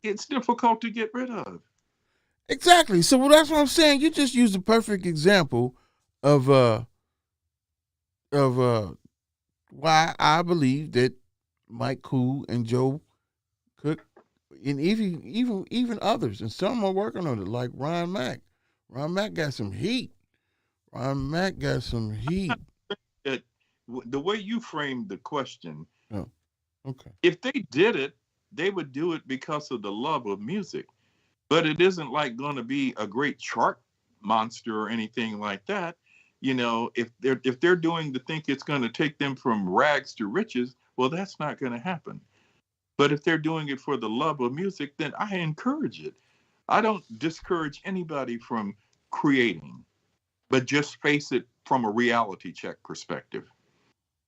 it's difficult to get rid of. Exactly. So that's what I'm saying. You just used a perfect example of why I believe that Mike Cool and Joe could, and even others, and some are working on it, like Ron Mack. Ron Mack got some heat. Ron Mack got some heat. It, the way you framed the question, Oh, okay. if they did it, they would do it because of the love of music. But it isn't like going to be a great chart monster or anything like that. if they're doing to think it's going to take them from rags to riches, well, that's not going to happen. But if they're doing it for the love of music, then I encourage it. I don't discourage anybody from creating, but just face it from a reality check perspective.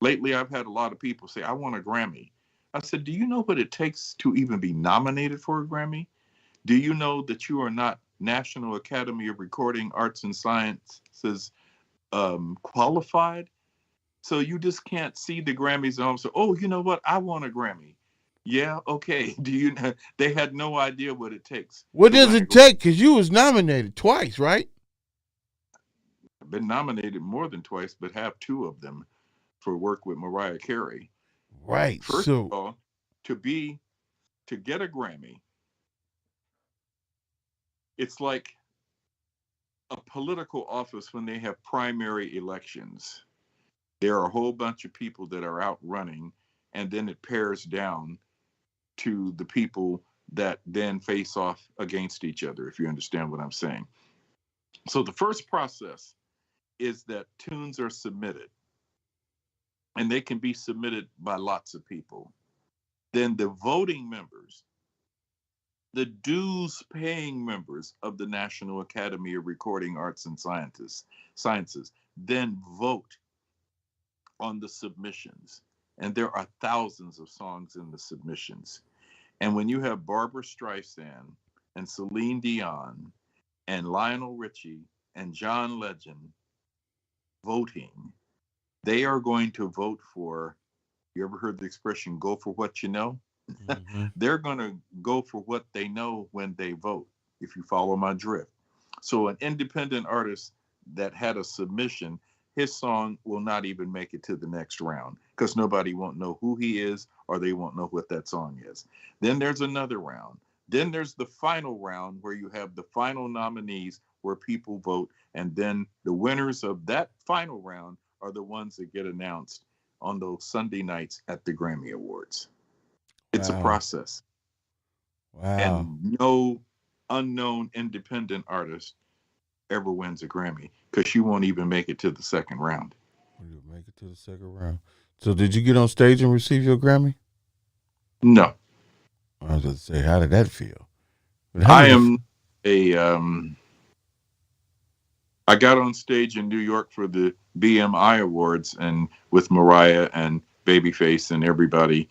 Lately, I've had a lot of people say, I want a Grammy. I said, do you know what it takes to even be nominated for a Grammy? Do you know that you are not National Academy of Recording Arts and Sciences qualified? So you just can't see the Grammys and say, oh, you know what? I want a Grammy. Yeah, okay. They had no idea what it takes. What does it take? Because you was nominated twice, right? I've been nominated more than twice, but have two of them for work with Mariah Carey. Right. First of all, to get a Grammy, it's like a political office when they have primary elections. There are a whole bunch of people that are out running, and then it pares down to the people that then face off against each other, if you understand what I'm saying. So the first process is that tunes are submitted, and they can be submitted by lots of people. Then the voting members, the dues paying members of the National Academy of Recording Arts and Sciences then vote on the submissions. And there are thousands of songs in the submissions. And when you have Barbra Streisand and Celine Dion and Lionel Richie and John Legend voting, they are going to vote for, you ever heard the expression, go for what you know? Mm-hmm. They're going to go for what they know when they vote, if you follow my drift. So an independent artist that had a submission, his song will not even make it to the next round because nobody won't know who he is or they won't know what that song is. Then there's another round. Then there's the final round where you have the final nominees where people vote. And then the winners of that final round are the ones that get announced on those Sunday nights at the Grammy Awards. It's a process. Wow. And no unknown independent artist ever wins a Grammy because you won't even make it to the second round. You make it to the second round. So did you get on stage and receive your Grammy? No. I was going to say, how did that feel? I got on stage in New York for the BMI Awards and with Mariah and Babyface and everybody.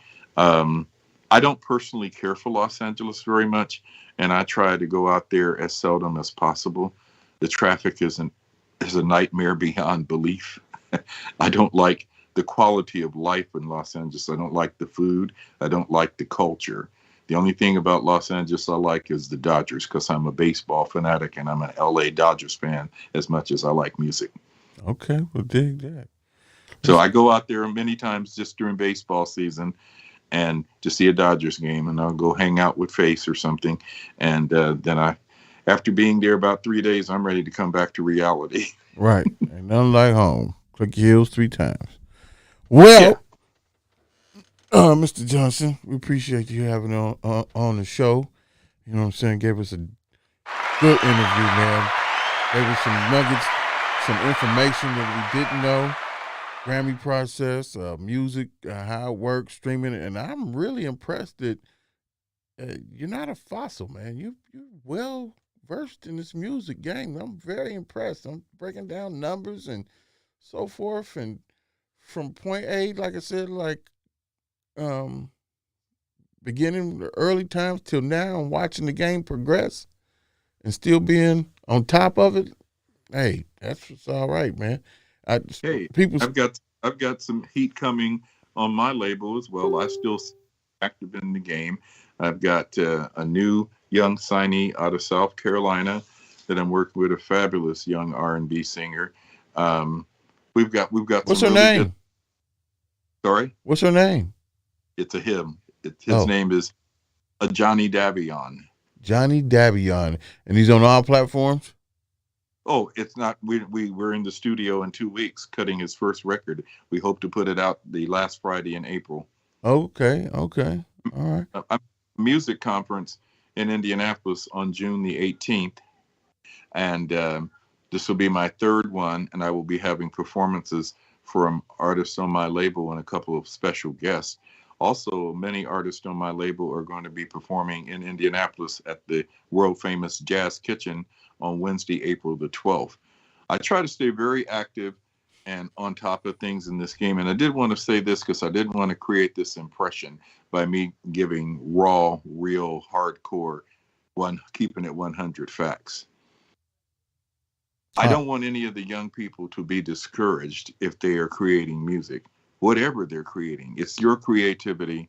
I don't personally care for Los Angeles very much, and I try to go out there as seldom as possible. The traffic is a nightmare beyond belief. I don't like the quality of life in Los Angeles. I don't like the food. I don't like the culture. The only thing about Los Angeles I like is the Dodgers because I'm a baseball fanatic and I'm an LA Dodgers fan as much as I like music. Okay, well, dig that. So I go out there many times just during baseball season and to see a Dodgers game, and I'll go hang out with Face or something. And then after being there about 3 days, I'm ready to come back to reality. Right. Ain't nothing like home. Click your heels 3 times. Well, Mr. Johnson, we appreciate you having on the show. You know what I'm saying? Gave us a good interview, man. Gave us some nuggets, some information that we didn't know. Grammy process, music, how it works, streaming, and I'm really impressed that you're not a fossil, man. You're well versed in this music game. I'm very impressed. I'm breaking down numbers and so forth, and from point A, like I said, beginning the early times till now, and watching the game progress and still being on top of it. Hey, that's what's all right, man. I've got some heat coming on my label as well. I still active in the game. I've got a new young signee out of South Carolina that I'm working with, a fabulous young R&B singer. We've got. What's her name? Sorry. What's her name? It's a him. His name is Johnny Davion. Johnny Davion, and he's on all platforms. Oh, it's not. We're in the studio in 2 weeks cutting his first record. We hope to put it out the last Friday in April. Okay. All right. I'm at a music conference in Indianapolis on June the 18th. And This will be my third one, and I will be having performances from artists on my label and a couple of special guests. Also, many artists on my label are going to be performing in Indianapolis at the world famous Jazz Kitchen on Wednesday, April the 12th. I try to stay very active and on top of things in this game. And I did want to say this because I didn't want to create this impression by me giving raw, real, hardcore, keeping it 100 facts. I don't want any of the young people to be discouraged if they are creating music, whatever they're creating. It's your creativity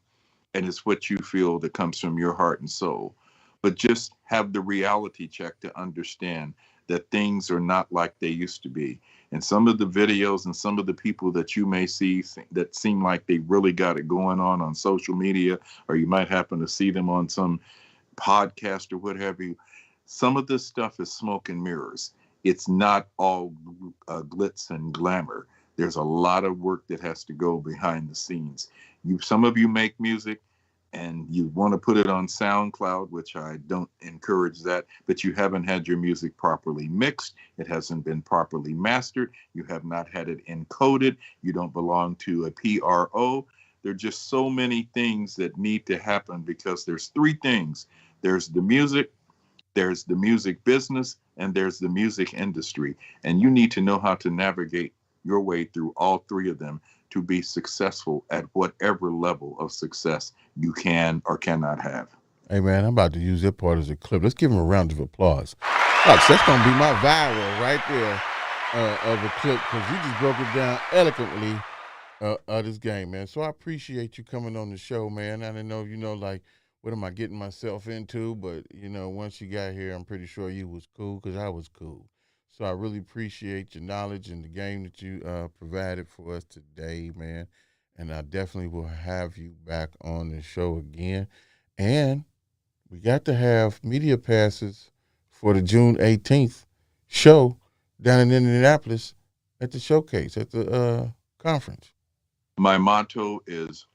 and it's what you feel that comes from your heart and soul. But just have the reality check to understand that things are not like they used to be. And some of the videos and some of the people that you may see that seem like they really got it going on social media, or you might happen to see them on some podcast or what have you, some of this stuff is smoke and mirrors. It's not all glitz and glamour. There's a lot of work that has to go behind the scenes. Some of you make music and you want to put it on SoundCloud, which I don't encourage that, but you haven't had your music properly mixed. It hasn't been properly mastered. You have not had it encoded. You don't belong to a PRO. There are just so many things that need to happen because there's three things. There's the music business, and there's the music industry. And you need to know how to navigate your way through all three of them to be successful at whatever level of success you can or cannot have. Hey, man, I'm about to use that part as a clip. Let's give him a round of applause. That's going to be my viral right there of a clip because you just broke it down eloquently this game, man. So I appreciate you coming on the show, man. I didn't know, like, what am I getting myself into? But, once you got here, I'm pretty sure you was cool because I was cool. So I really appreciate your knowledge and the game that you provided for us today, man. And I definitely will have you back on the show again. And we got to have media passes for the June 18th show down in Indianapolis at the showcase, at the conference. My motto is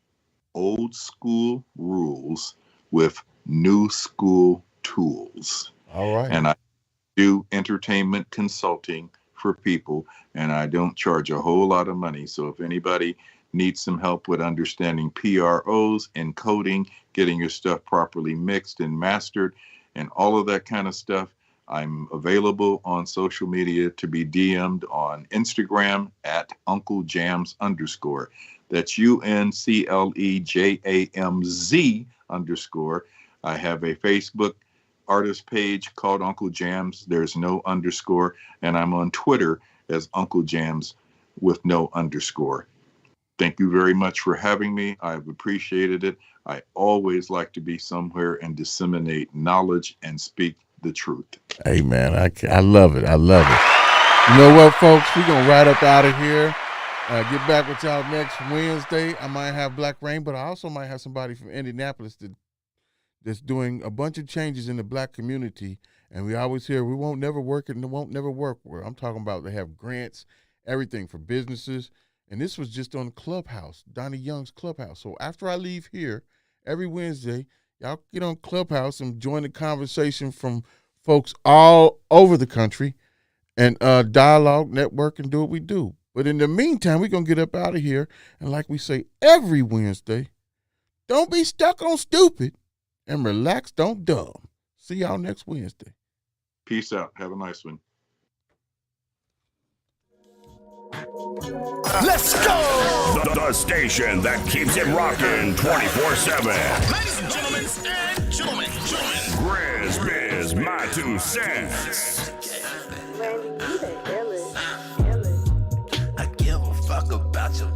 old school rules with new school tools. All right. And I do entertainment consulting for people, and I don't charge a whole lot of money. So if anybody needs some help with understanding PROs, encoding, getting your stuff properly mixed and mastered, and all of that kind of stuff, I'm available on social media to be DM'd on Instagram at UncleJamz_. That's UNCLEJAMZ_. I have a Facebook artist page called Uncle Jams. There's no underscore. And I'm on Twitter as Uncle Jams with no underscore. Thank you very much for having me. I've appreciated it. I always like to be somewhere and disseminate knowledge and speak the truth. Hey, man, I love it. I love it. You know what, folks? We're going to ride up out of here. Get back with y'all next Wednesday. I might have Black Rain, but I also might have somebody from Indianapolis that's doing a bunch of changes in the black community. And we always hear, we won't never work it and it won't never work. Where I'm talking about they have grants, everything for businesses. And this was just on Clubhouse, Donnie Young's Clubhouse. So after I leave here every Wednesday, y'all get on Clubhouse and join the conversation from folks all over the country and dialogue, network, and do what we do. But in the meantime, we're going to get up out of here. And like we say every Wednesday, don't be stuck on stupid and relax, don't dumb. See y'all next Wednesday. Peace out. Have a nice one. Let's go! The station that keeps it rocking 24/7. Ladies and gentlemen, Grizz Biz My 2 Cents. Randy, you the illest. I give a fuck about your